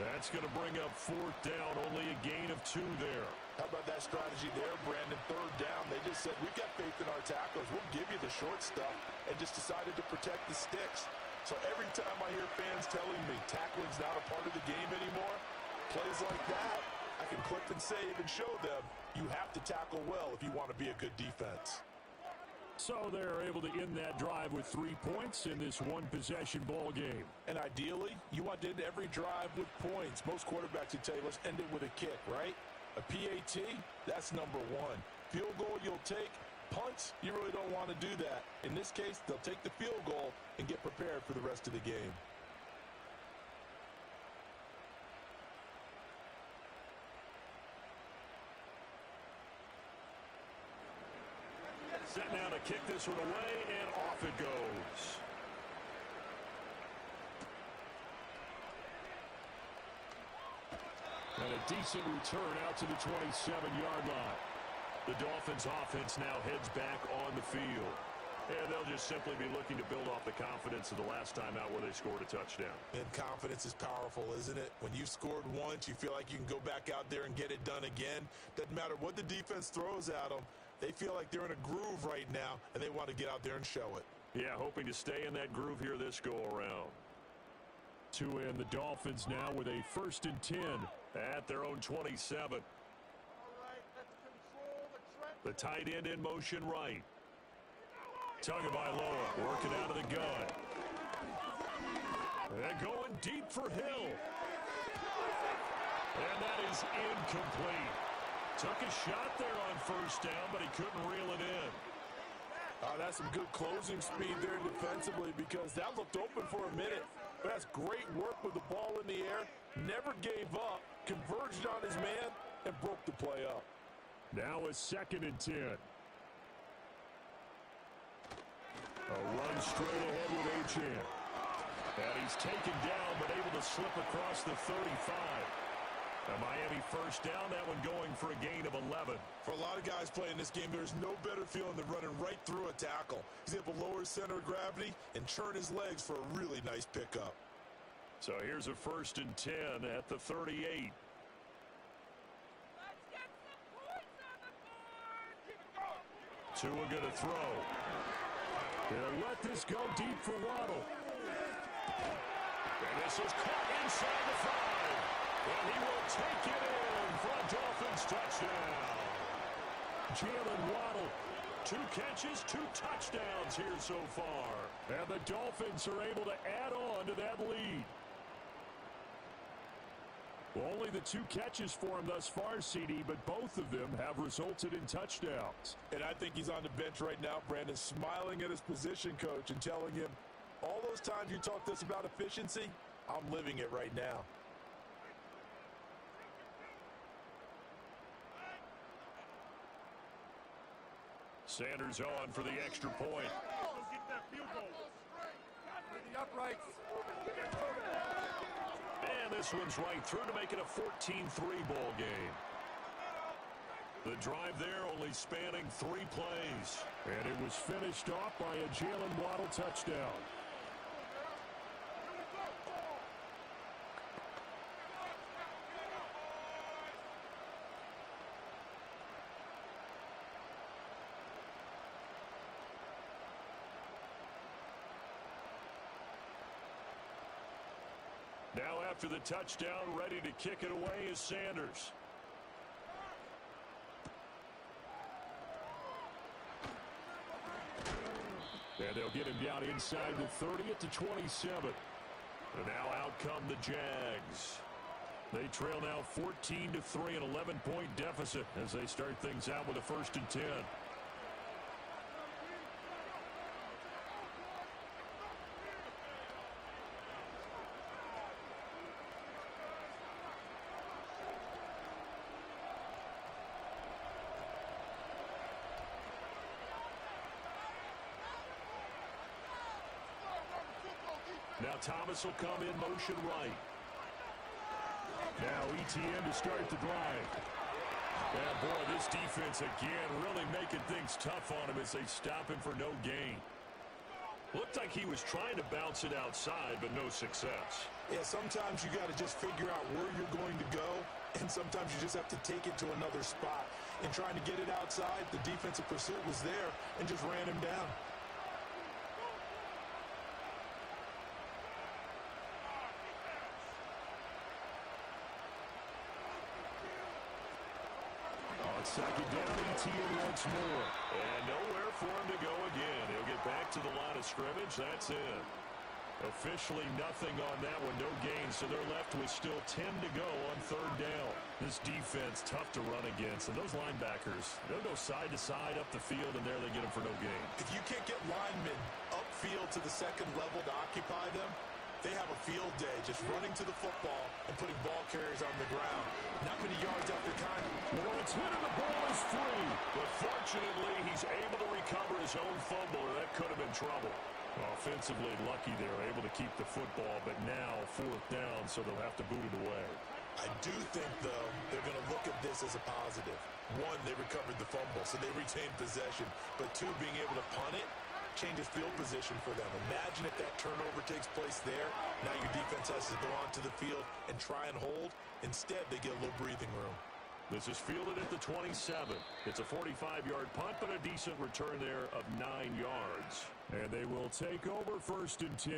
That's going to bring up 4th down. Only a gain of 2 there. How about that strategy there, Brandon? 3rd down. They just said, we've got faith in our tackles. We'll give you the short stuff, and just decided to protect the sticks. So every time I hear fans telling me tackling's not a part of the game anymore, plays like that, I can clip and save and show them you have to tackle well if you want to be a good defense. So they're able to end that drive with 3 points in this one-possession ball game. And ideally, you want to end every drive with points. Most quarterbacks would tell you, let's end it with a kick, right? A PAT, that's number one. Field goal you'll take. Punts, you really don't want to do that. In this case, they'll take the field goal and get prepared for the rest of the game. Set now to kick this one away, and off it goes. And a decent return out to the 27-yard line. The Dolphins' offense now heads back on the field. And they'll just simply be looking to build off the confidence of the last time out where they scored a touchdown. And confidence is powerful, isn't it? When you scored once, you feel like you can go back out there and get it done again. Doesn't matter what the defense throws at them. They feel like they're in a groove right now, and they want to get out there and show it. Yeah, hoping to stay in that groove here this go-around. To end the Dolphins now with a 1st and 10 at their own 27. The tight end in motion right. Tugged by Loa, working out of the gun. And going deep for Hill. And that is incomplete. Took a shot there on 1st down, but he couldn't reel it in. That's some good closing speed there defensively, because that looked open for a minute. But that's great work with the ball in the air. Never gave up, converged on his man, and broke the play up. Now a 2nd and 10. A run straight ahead with Achane. And he's taken down, but able to slip across the 35. A Miami 1st down, that one going for a gain of 11. For a lot of guys playing this game, there's no better feeling than running right through a tackle. He's able to lower his center of gravity and churn his legs for a really nice pickup. So here's a 1st and 10 at the 38. Tua going to throw. They'll let this go deep for Waddle. And this is caught inside the 5. And he will take it in for a Dolphins touchdown. Jalen Waddle, 2 catches, 2 touchdowns here so far. And the Dolphins are able to add on to that lead. Only the 2 catches for him thus far, CD, but both of them have resulted in touchdowns. And I think he's on the bench right now, Brandon, smiling at his position coach and telling him, all those times you talked to us about efficiency, I'm living it right now. Sanders on for the extra point. And this one's right through to make it a 14-3 ball game. The drive there only spanning 3 plays. And it was finished off by a Jalen Waddle touchdown. Now after the touchdown, ready to kick it away is Sanders. And they'll get him down inside the 30 at the 27. And now out come the Jags. They trail now 14-3, an 11-point deficit as they start things out with a 1st and 10. Now Thomas will come in motion right. Now ETN to start the drive. And boy, this defense again really making things tough on him as they stop him for no gain. Looked like he was trying to bounce it outside, but no success. Yeah, sometimes you got to just figure out where you're going to go, and sometimes you just have to take it to another spot. And trying to get it outside, the defensive pursuit was there and just ran him down. Second down, ETN once more. And nowhere for him to go again. He'll get back to the line of scrimmage. That's it. Officially nothing on that one, no gain, so they're left with still 10 to go on third down. This defense, tough to run against, and those linebackers, they'll go side to side up the field, and there they get them for no gain. If you can't get linemen upfield to the second level to occupy them, they have a field day just running to the football and putting ball carriers on the ground. Not many yards after time. Lawrence hit and the ball is free, but fortunately he's able to recover his own fumble, or that could have been trouble. Offensively lucky they're able to keep the football, but now fourth down, so they'll have to boot it away. I do think, though, they're going to look at this as a positive. One, they recovered the fumble, so they retained possession. But two, being able to punt it changes field position for them. Imagine if that turnover takes place there. Now your defense has to go onto the field and try and hold. Instead, they get a little breathing room. This is fielded at the 27. It's a 45-yard punt, but a decent return there of 9 yards. And they will take over first and 10.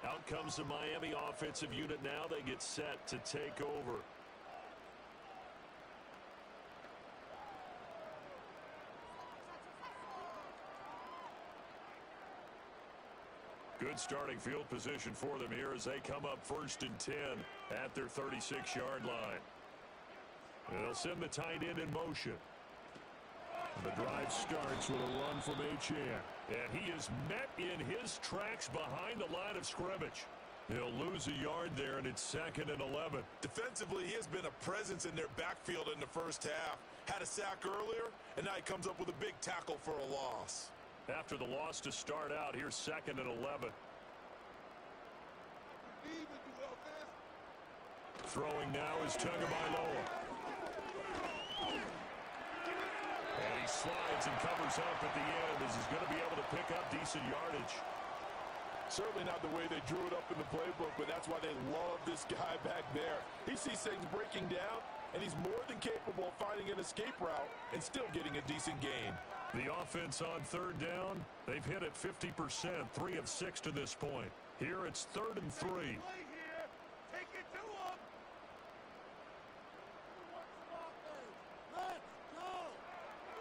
Out comes the Miami offensive unit now. They get set to take over. Good starting field position for them here as they come up first and 10 at their 36-yard line. They'll send the tight end in motion. The drive starts with a run from Achane. And he is met in his tracks behind the line of scrimmage. He'll lose a yard there, and it's 2nd and 11. Defensively, he has been a presence in their backfield in the first half. Had a sack earlier, and now he comes up with a big tackle for a loss. After the loss to start out, here's 2nd and 11. Throwing now is Tagovailoa. And he slides and covers up at the end as he's going to be able to pick up decent yardage. Certainly not the way they drew it up in the playbook, but that's why they love this guy back there. He sees things breaking down, and he's more than capable of finding an escape route and still getting a decent gain. The offense on third down, they've hit it 50%, 3 of 6 to this point. Here it's 3rd and 3.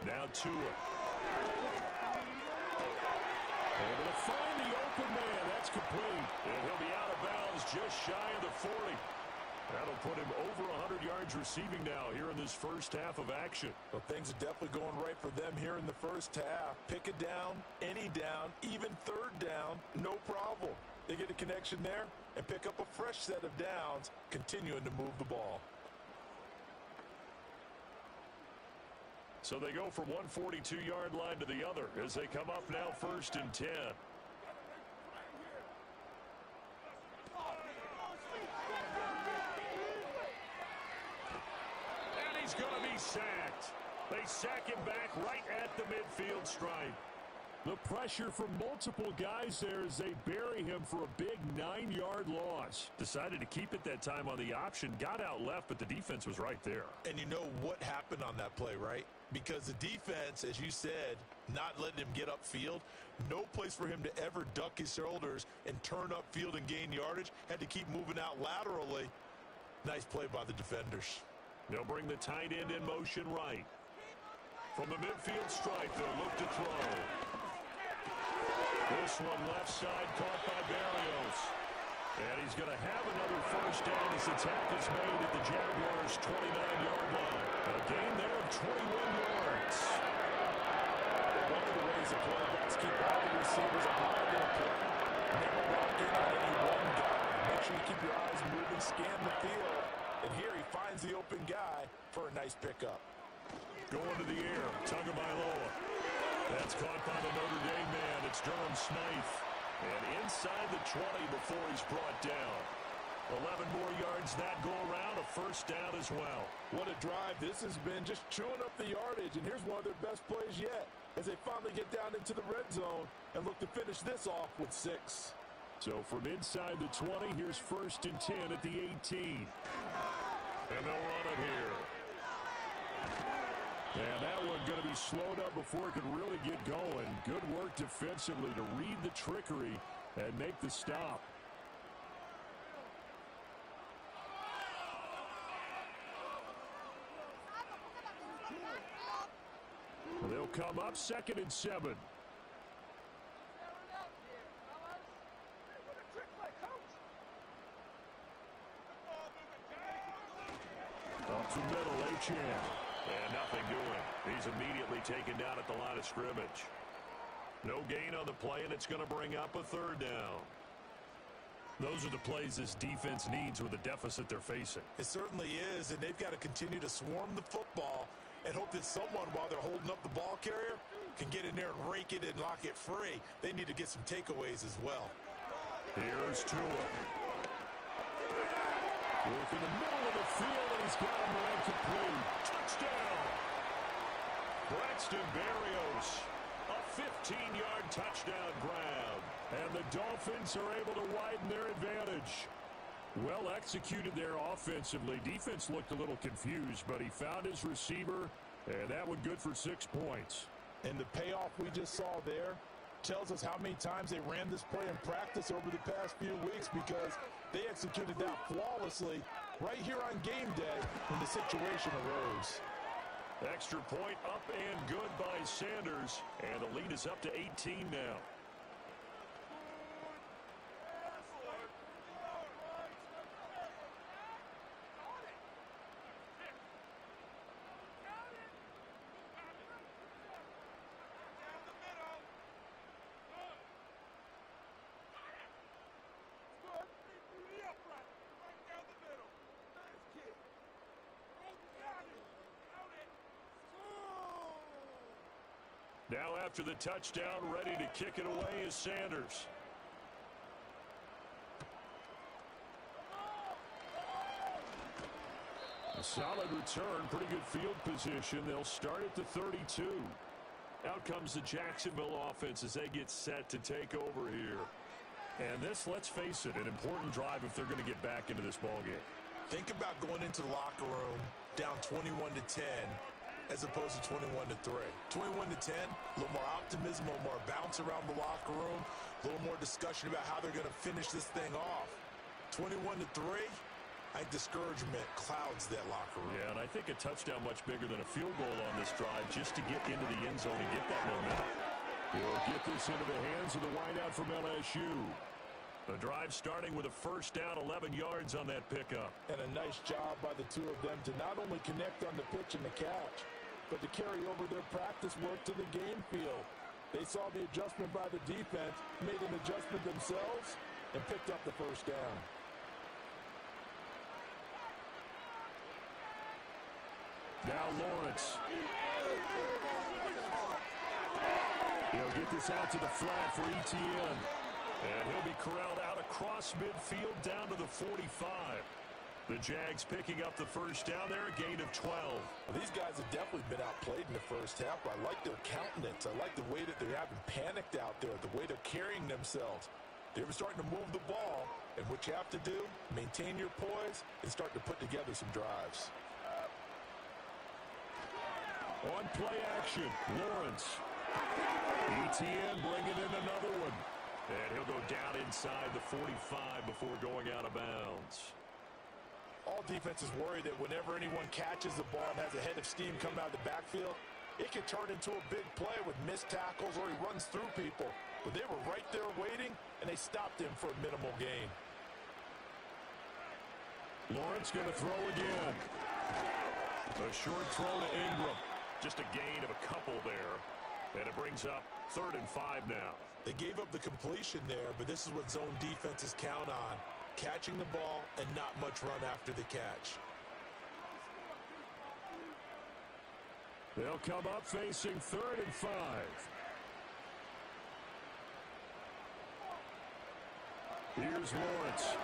Now Tua. Able to find the open man. That's complete. And he'll be out of bounds just shy of the 40. That'll put him over 100 yards receiving now here in this first half of action. Well, things are definitely going right for them here in the first half. Pick it down, any down, even third down, no problem. They get a connection there and pick up a fresh set of downs, continuing to move the ball. So they go from one 42-yard line to the other as they come up now 1st and 10. And he's going to be sacked. They sack him back right at the midfield stripe. The pressure from multiple guys there as they bury him for a big 9-yard loss. Decided to keep it that time on the option. Got out left, but the defense was right there. And you know what happened on that play, right? Because the defense, as you said, not letting him get upfield, no place for him to ever duck his shoulders and turn upfield and gain yardage. Had to keep moving out laterally. Nice play by the defenders. They'll bring the tight end in motion right. From the midfield stripe, they'll look to throw. This one left side caught by Berrios. And he's going to have another first down as the tackle is made at the Jaguars' 29-yard line. A gain there of 21 yards. One of the ways the quarterbacks keep all the receivers alive in a play. Never lock in on any one guy. Make sure you keep your eyes moving, scan the field. And here he finds the open guy for a nice pickup. Going to the air, Tagovailoa. That's caught by the Notre Dame man. It's Durham Smythe. And inside the 20 before he's brought down. 11 more yards that go around, a first down as well. What a drive this has been, just chewing up the yardage. And here's one of their best plays yet as they finally get down into the red zone and look to finish this off with 6. So from inside the 20, here's 1st and 10 at the 18. And they'll run it here. And that one going to be slowed up before it could really get going. Good work defensively to read the trickery and make the stop. They'll come up 2nd and 7. chant. And nothing doing. He's immediately taken down at the line of scrimmage. No gain on the play, and it's going to bring up a third down. Those are the plays this defense needs with the deficit they're facing. It certainly is, and they've got to continue to swarm the football and hope that someone, while they're holding up the ball carrier, can get in there and rake it and lock it free. They need to get some takeaways as well. Here's Tua. Work in the middle of the field, and he's got him right complete. Touchdown! Braxton Berrios. A 15-yard touchdown grab. And the Dolphins are able to widen their advantage. Well executed there offensively. Defense looked a little confused, but he found his receiver, and that one good for 6 points. And the payoff we just saw there tells us how many times they ran this play in practice over the past few weeks, because they executed that flawlessly right here on game day when the situation arose. Extra point up and good by Sanders, and the lead is up to 18 now. Now after the touchdown, ready to kick it away is Sanders. A solid return, pretty good field position. They'll start at the 32. Out comes the Jacksonville offense as they get set to take over here. And this, let's face it, an important drive if they're going to get back into this ballgame. Think about going into the locker room down 21-10. As opposed to 21-3. 21-10, a little more optimism, a little more bounce around the locker room, a little more discussion about how they're going to finish this thing off. 21-3, I think discouragement clouds that locker room. Yeah, and I think a touchdown much bigger than a field goal on this drive just to get into the end zone and get that momentum. He'll get this into the hands of the wideout from LSU. The drive starting with a first down, 11 yards on that pickup. And a nice job by the two of them to not only connect on the pitch and the catch, but to carry over their practice work to the game field. They saw the adjustment by the defense, made an adjustment themselves, and picked up the first down. Now Lawrence. He'll get this out to the flat for ETN. And he'll be corralled out across midfield down to the 45. The Jags picking up the first down there, a gain of 12. Well, these guys have definitely been outplayed in the first half. I like their countenance. I like the way that they haven't panicked out there, the way they're carrying themselves. They were starting to move the ball, and what you have to do, maintain your poise and start to put together some drives. On play action, Lawrence. ETN bringing in another one. And he'll go down inside the 45 before going out of bounds. All defenses worry that whenever anyone catches the ball and has a head of steam come out of the backfield, it can turn into a big play with missed tackles or he runs through people. But they were right there waiting, and they stopped him for a minimal gain. Lawrence going to throw again. A short throw to Ingram. Just a gain of a couple there. And it brings up 3rd and 5 now. They gave up the completion there, but this is what zone defenses count on. Catching the ball and not much run after the catch. They'll come up facing 3rd and 5. Here's Lawrence.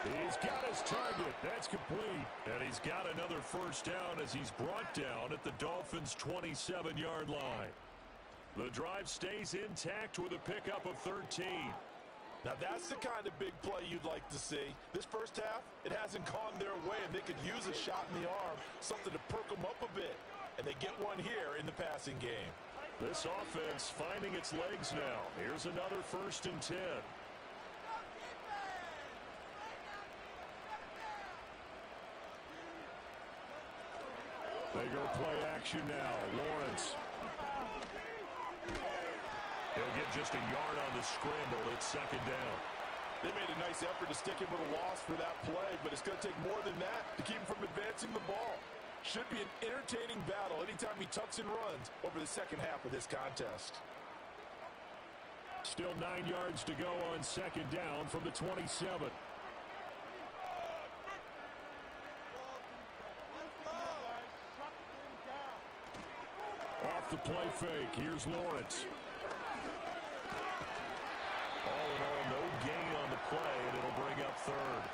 He's got his target. That's complete. And he's got another first down as he's brought down at the Dolphins' 27-yard line. The drive stays intact with a pickup of 13. Now that's the kind of big play you'd like to see. This first half, it hasn't gone their way, and they could use a shot in the arm, something to perk them up a bit. And they get one here in the passing game. This offense finding its legs now. Here's another 1st and 10. They go play action now. Lawrence. He'll get just a yard on the scramble. It's 2nd down. They made a nice effort to stick him with a loss for that play, but it's going to take more than that to keep him from advancing the ball. Should be an entertaining battle anytime he tucks and runs over the second half of this contest. Still 9 yards to go on second down from the 27. Off the play fake, here's Lawrence. All in all, no gain on the play, and it'll bring up third.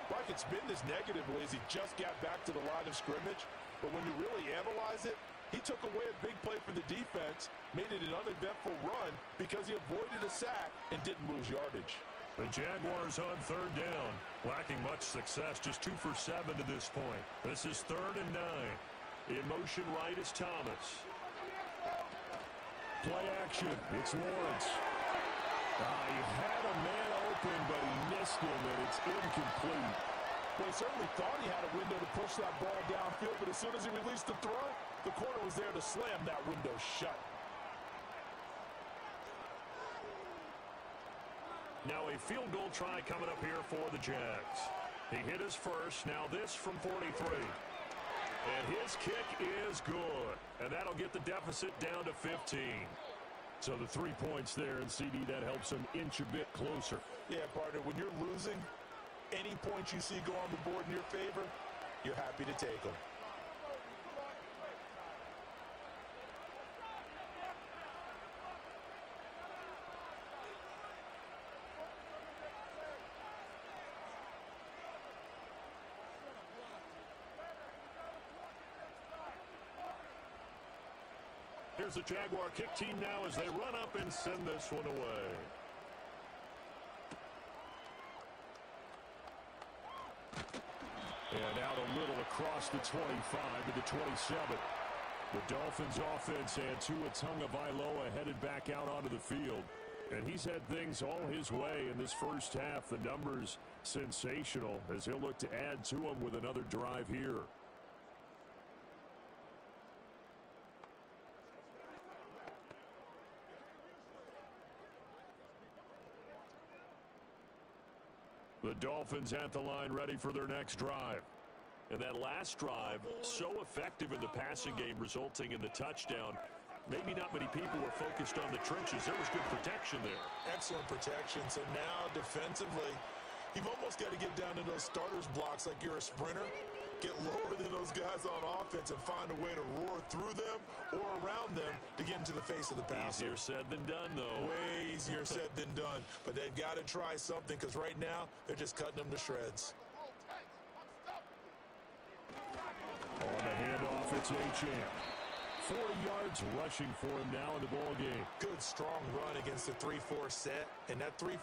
Well, I could spin this negatively as he just got back to the line of scrimmage, but when you really analyze it, he took away a big play for the defense, made it an uneventful run because he avoided a sack and didn't lose yardage. The Jaguars on third down, lacking much success, just 2 for 7 to this point. This is 3rd and 9. In motion right is Thomas. Play action, it's Lawrence. He had a man open, but he missed him, and it's incomplete. Well, he certainly thought he had a window to push that ball downfield, but as soon as he released the throw, the corner was there to slam that window shut. Now a field goal try coming up here for the Jags. He hit his first, now this from 43. And his kick is good, and that'll get the deficit down to 15. So the 3 points there, and CD, that helps him inch a bit closer. Yeah, partner, when you're losing, any points you see go on the board in your favor, you're happy to take them. Here's the Jaguar kick team now as they run up and send this one away. And out a little across the 25 to the 27. The Dolphins offense and Tua Tagovailoa headed back out onto the field. And he's had things all his way in this first half. The numbers sensational as he'll look to add to them with another drive here. The Dolphins at the line ready for their next drive. And that last drive, so effective in the passing game, resulting in the touchdown. Maybe not many people were focused on the trenches. There was good protection there. Excellent protection. So now defensively, you've almost got to get down to those starters blocks like you're a sprinter. Get lower than those guys on offense and find a way to roar through them or around them to get into the face of the passer. Easier said than done, though. Way easier said than done. But they've got to try something because right now they're just cutting them to shreds. On the handoff, it's Achane. 40 yards rushing for him now in the ball game. Good, strong run against the 3-4 set. And that 3-4,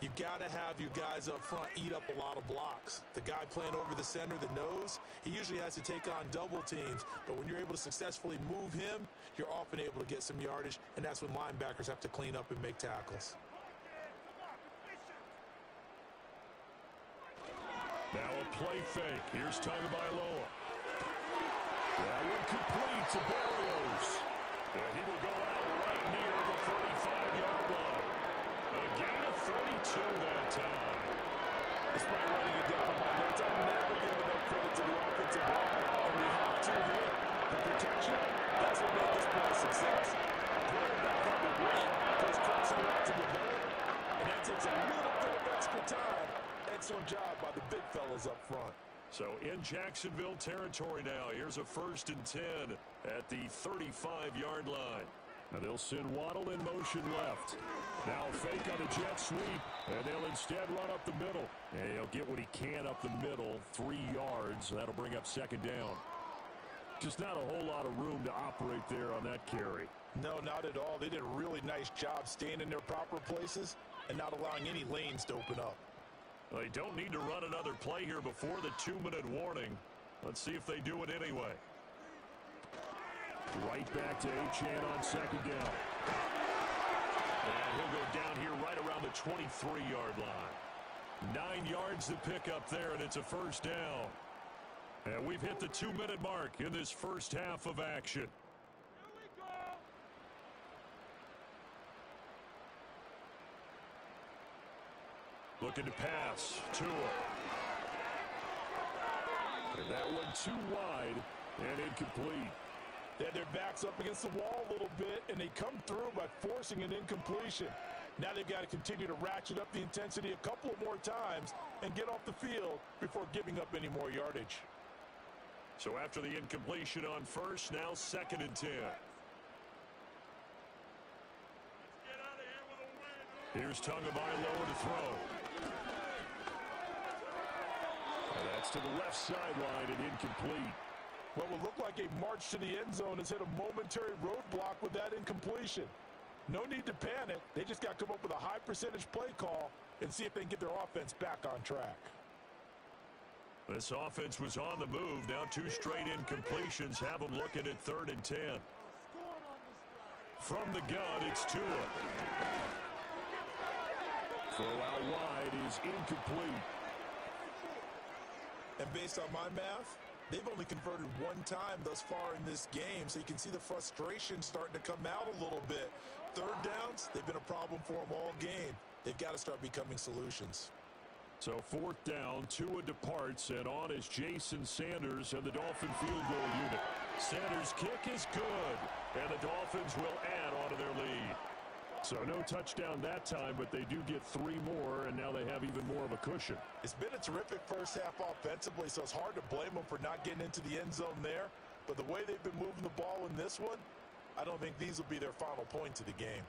you've got to have your guys up front eat up a lot of blocks. The guy playing over the center, the nose, he usually has to take on double teams. But when you're able to successfully move him, you're often able to get some yardage, and that's when linebackers have to clean up and make tackles. Now a play fake. Here's Tagovailoa. That one complete to Barrios. And he will go out right near the 35-yard line. A gain of 32 that time. Despite writing it down in my notes, I'm never giving enough credit to the offensive line. And we have to here. The protection, that's what made this play a success. Pulling back on the weight, goes crossing right to the hole. And that takes a little bit of extra time. Excellent job by the big fellas up front. So in Jacksonville territory now. Here's a 1st and 10 at the 35-yard line. Now they'll send Waddle in motion left. Now fake on a jet sweep, and they'll instead run up the middle. And he'll get what he can up the middle, 3 yards. That'll bring up 2nd down. Just not a whole lot of room to operate there on that carry. No, not at all. They did a really nice job staying in their proper places and not allowing any lanes to open up. They don't need to run another play here before the 2-minute warning. Let's see if they do it anyway. Right back to Achane on 2nd down. And he'll go down here right around the 23-yard line. 9 yards to pick up there, and it's a 1st down. And we've hit the 2-minute mark in this first half of action. Looking to pass. Tua. And that one too wide and incomplete. They had their backs up against the wall a little bit, and they come through by forcing an incompletion. Now they've got to continue to ratchet up the intensity a couple of more times and get off the field before giving up any more yardage. So after the incompletion on first, now 2nd and 10. Here's Tagovailoa to throw. And that's to the left sideline and incomplete. What will look like a march to the end zone has hit a momentary roadblock with that incompletion. No need to panic. They just got to come up with a high percentage play call and see if they can get their offense back on track. This offense was on the move. Now 2 straight incompletions have them looking at 3rd and 10. From the gun, it's Tua. Throw out wide is incomplete. And based on my math, they've only converted 1 time thus far in this game, so you can see the frustration starting to come out a little bit. 3rd downs, they've been a problem for them all game. They've got to start becoming solutions. So 4th down, Tua departs, and on is Jason Sanders and the Dolphin field goal unit. Sanders' kick is good, and the Dolphins will add on to their lead. So no touchdown that time, but they do get 3 more, and now they have even more of a cushion. It's been a terrific first half offensively, so it's hard to blame them for not getting into the end zone there. But the way they've been moving the ball in this one, I don't think these will be their final points of the game.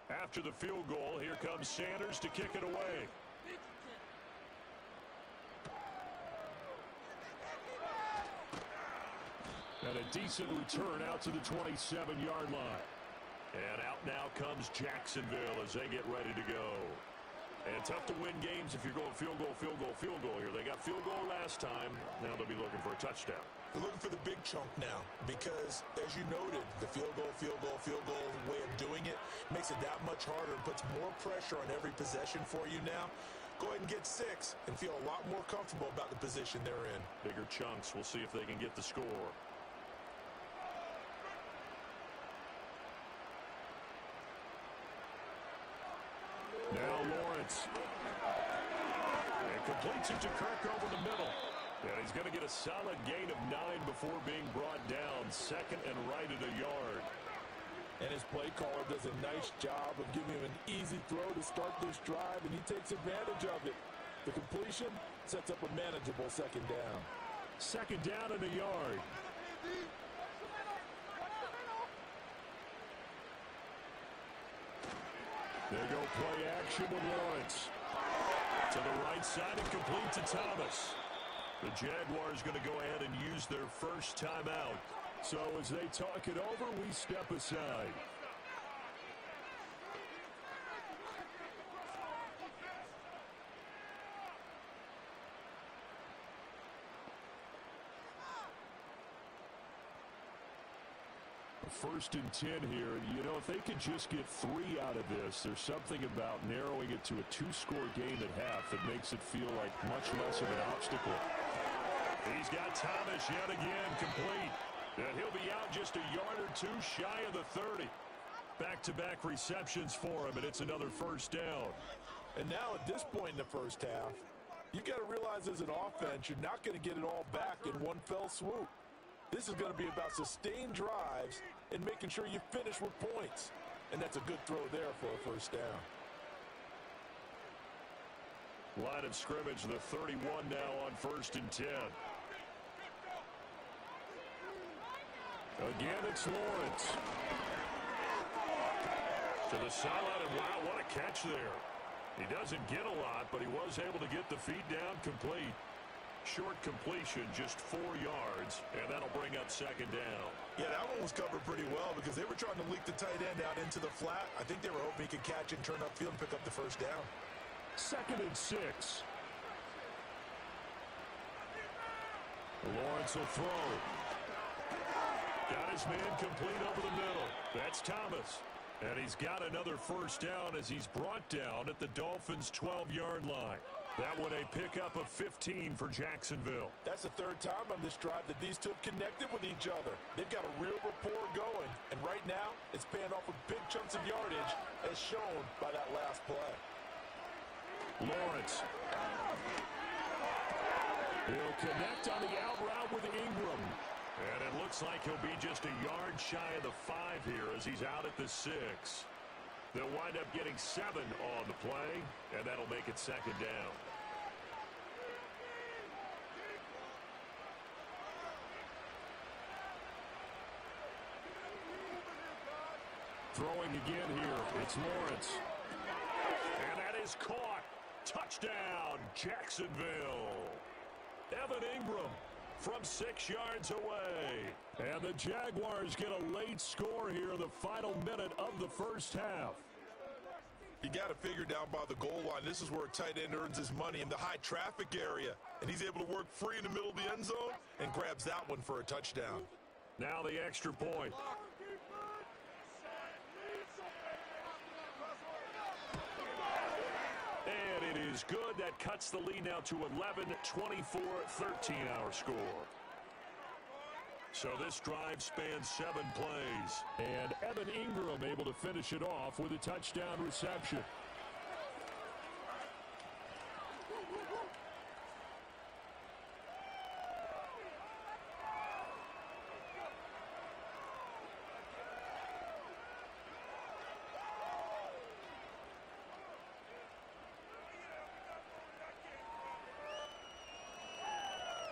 After the field goal, here comes Sanders to kick it away. And a decent return out to the 27-yard line. And out now comes Jacksonville as they get ready to go. And tough to win games if you're going field goal, field goal, field goal here. They got field goal last time. Now they'll be looking for a touchdown. They're looking for the big chunk now because, as you noted, the field goal way of doing it makes it that much harder and puts more pressure on every possession for you now. Go ahead and get 6 and feel a lot more comfortable about the position they're in. Bigger chunks. We'll see if they can get the score. Now Lawrence. And completes it to Kirk over the middle. And he's going to get a solid gain of 9 before being brought down. 2nd and right at a yard. And his play caller does a nice job of giving him an easy throw to start this drive, and he takes advantage of it. The completion sets up a manageable 2nd down. 2nd down and a yard. There go play action with Lawrence. To the right side and complete to Thomas. The Jaguars going to go ahead and use their first timeout. So as they talk it over, we step aside. First and 10 here. You know, if they could just get 3 out of this, there's something about narrowing it to a 2-score game at half that makes it feel like much less of an obstacle. He's got Thomas yet again complete. And he'll be out just a yard or 2 shy of the 30. Back-to-back receptions for him, and it's another first down. And now at this point in the first half, you've got to realize as an offense, you're not going to get it all back in one fell swoop. This is going to be about sustained drives and making sure you finish with points. And that's a good throw there for a first down. Line of scrimmage, the 31 now on 1st and 10. Again, it's Lawrence. To the sideline, and wow, what a catch there. He doesn't get a lot, but he was able to get the feed down complete. Short completion, just 4 yards, and that'll bring up 2nd down. Yeah, that one was covered pretty well because they were trying to leak the tight end out into the flat. I think they were hoping he could catch and turn upfield and pick up the first down. 2nd and 6. Lawrence will throw. Got his man complete over the middle. That's Thomas. And he's got another first down as he's brought down at the Dolphins' 12-yard line. That one a pickup of 15 for Jacksonville. That's the third time on this drive that these two have connected with each other. They've got a real rapport going, and right now it's paying off with big chunks of yardage as shown by that last play. Lawrence. He'll connect on the out route with Ingram. And it looks like he'll be just a yard shy of the 5 here as he's out at the 6. They'll wind up getting 7 on the play, and that'll make it second down. Throwing again here, it's Lawrence. And that is caught. Touchdown, Jacksonville. Evan Ingram from 6 yards away. And the Jaguars get a late score here in the final minute of the first half. You got to figure down by the goal line. This is where a tight end earns his money in the high traffic area. And he's able to work free in the middle of the end zone and grabs that one for a touchdown. Now the extra point. And it is good. That cuts the lead now to 11-24, 13-hour score. So this drive spans 7 plays. And Evan Ingram able to finish it off with a touchdown reception.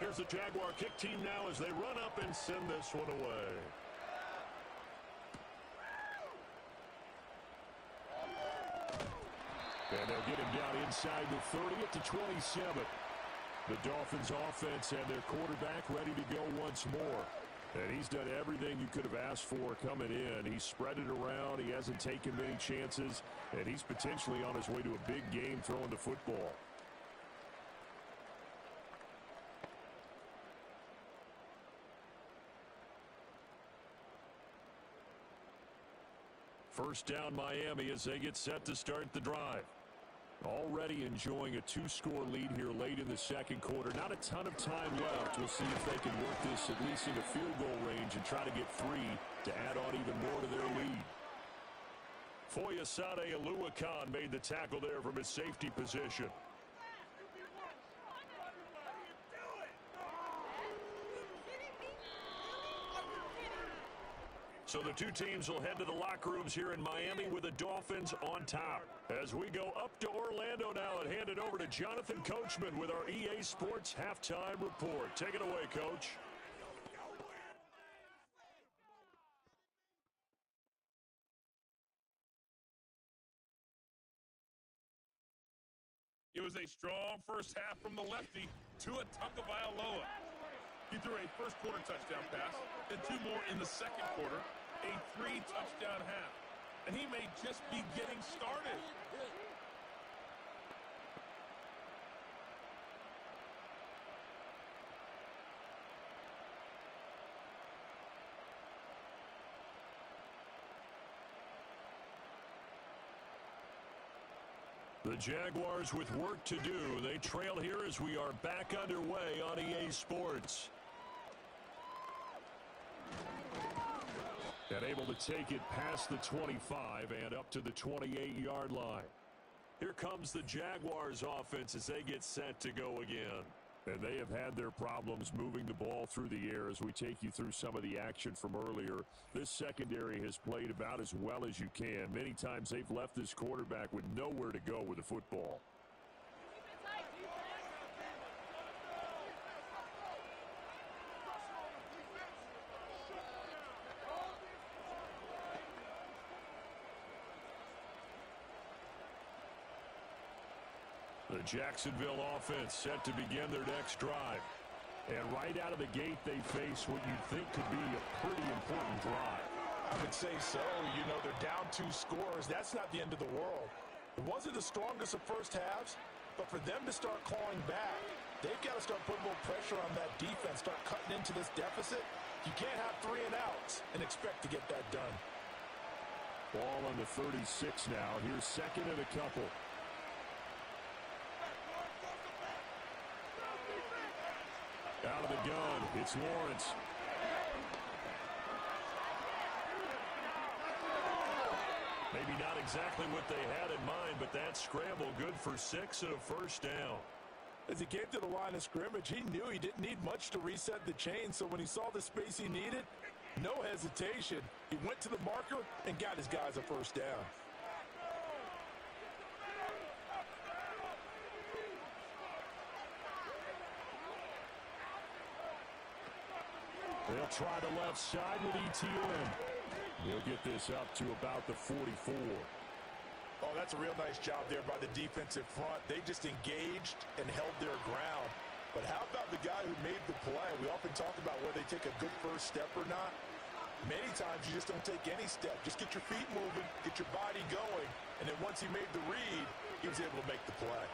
Here's the Jaguar kick team now as they run up and send this one away. And they'll get him down inside the 30 at the 27. The Dolphins offense and their quarterback ready to go once more. And he's done everything you could have asked for coming in. He's spread it around. He hasn't taken many chances. And he's potentially on his way to a big game throwing the football. First down Miami as they get set to start the drive. Already enjoying a 2-score lead here late in the second quarter. Not a ton of time left. We'll see if they can work this at least in the field goal range and try to get 3 to add on even more to their lead. Foyesade Oluwakan made the tackle there from his safety position. So the two teams will head to the locker rooms here in Miami with the Dolphins on top. As we go up to Orlando now and hand it over to Jonathan Coachman with our EA Sports Halftime Report. Take it away, Coach. It was a strong first half from the lefty, Tua Tagovailoa. He threw a first-quarter touchdown pass, and 2 more in the second quarter, a 3-touchdown half. And he may just be getting started. The Jaguars with work to do. They trail here as we are back underway on EA Sports. And able to take it past the 25 and up to the 28-yard line. Here comes the Jaguars offense as they get set to go again. And they have had their problems moving the ball through the air as we take you through some of the action from earlier. This secondary has played about as well as you can. Many times they've left this quarterback with nowhere to go with the football. The Jacksonville offense set to begin their next drive. And right out of the gate, they face what you'd think could be a pretty important drive. I would say so. You know, they're down 2 scores. That's not the end of the world. It wasn't the strongest of first halves, but for them to start clawing back, they've got to start putting a little pressure on that defense, start cutting into this deficit. You can't have 3 and outs and expect to get that done. Ball on the 36 now. Here's second and a couple. Out of the gun, it's Lawrence. Maybe not exactly what they had in mind, but that scramble good for 6 and a first down. As he came to the line of scrimmage, he knew he didn't need much to reset the chain, so when he saw the space he needed, no hesitation. He went to the marker and got his guys a first down. They'll try the left side with ETN. He'll get this up to about the 44. Oh, that's a real nice job there by the defensive front. They just engaged and held their ground. But how about the guy who made the play? We often talk about whether they take a good first step or not. Many times you just don't take any step. Just get your feet moving, get your body going, and then once he made the read, he was able to make the play.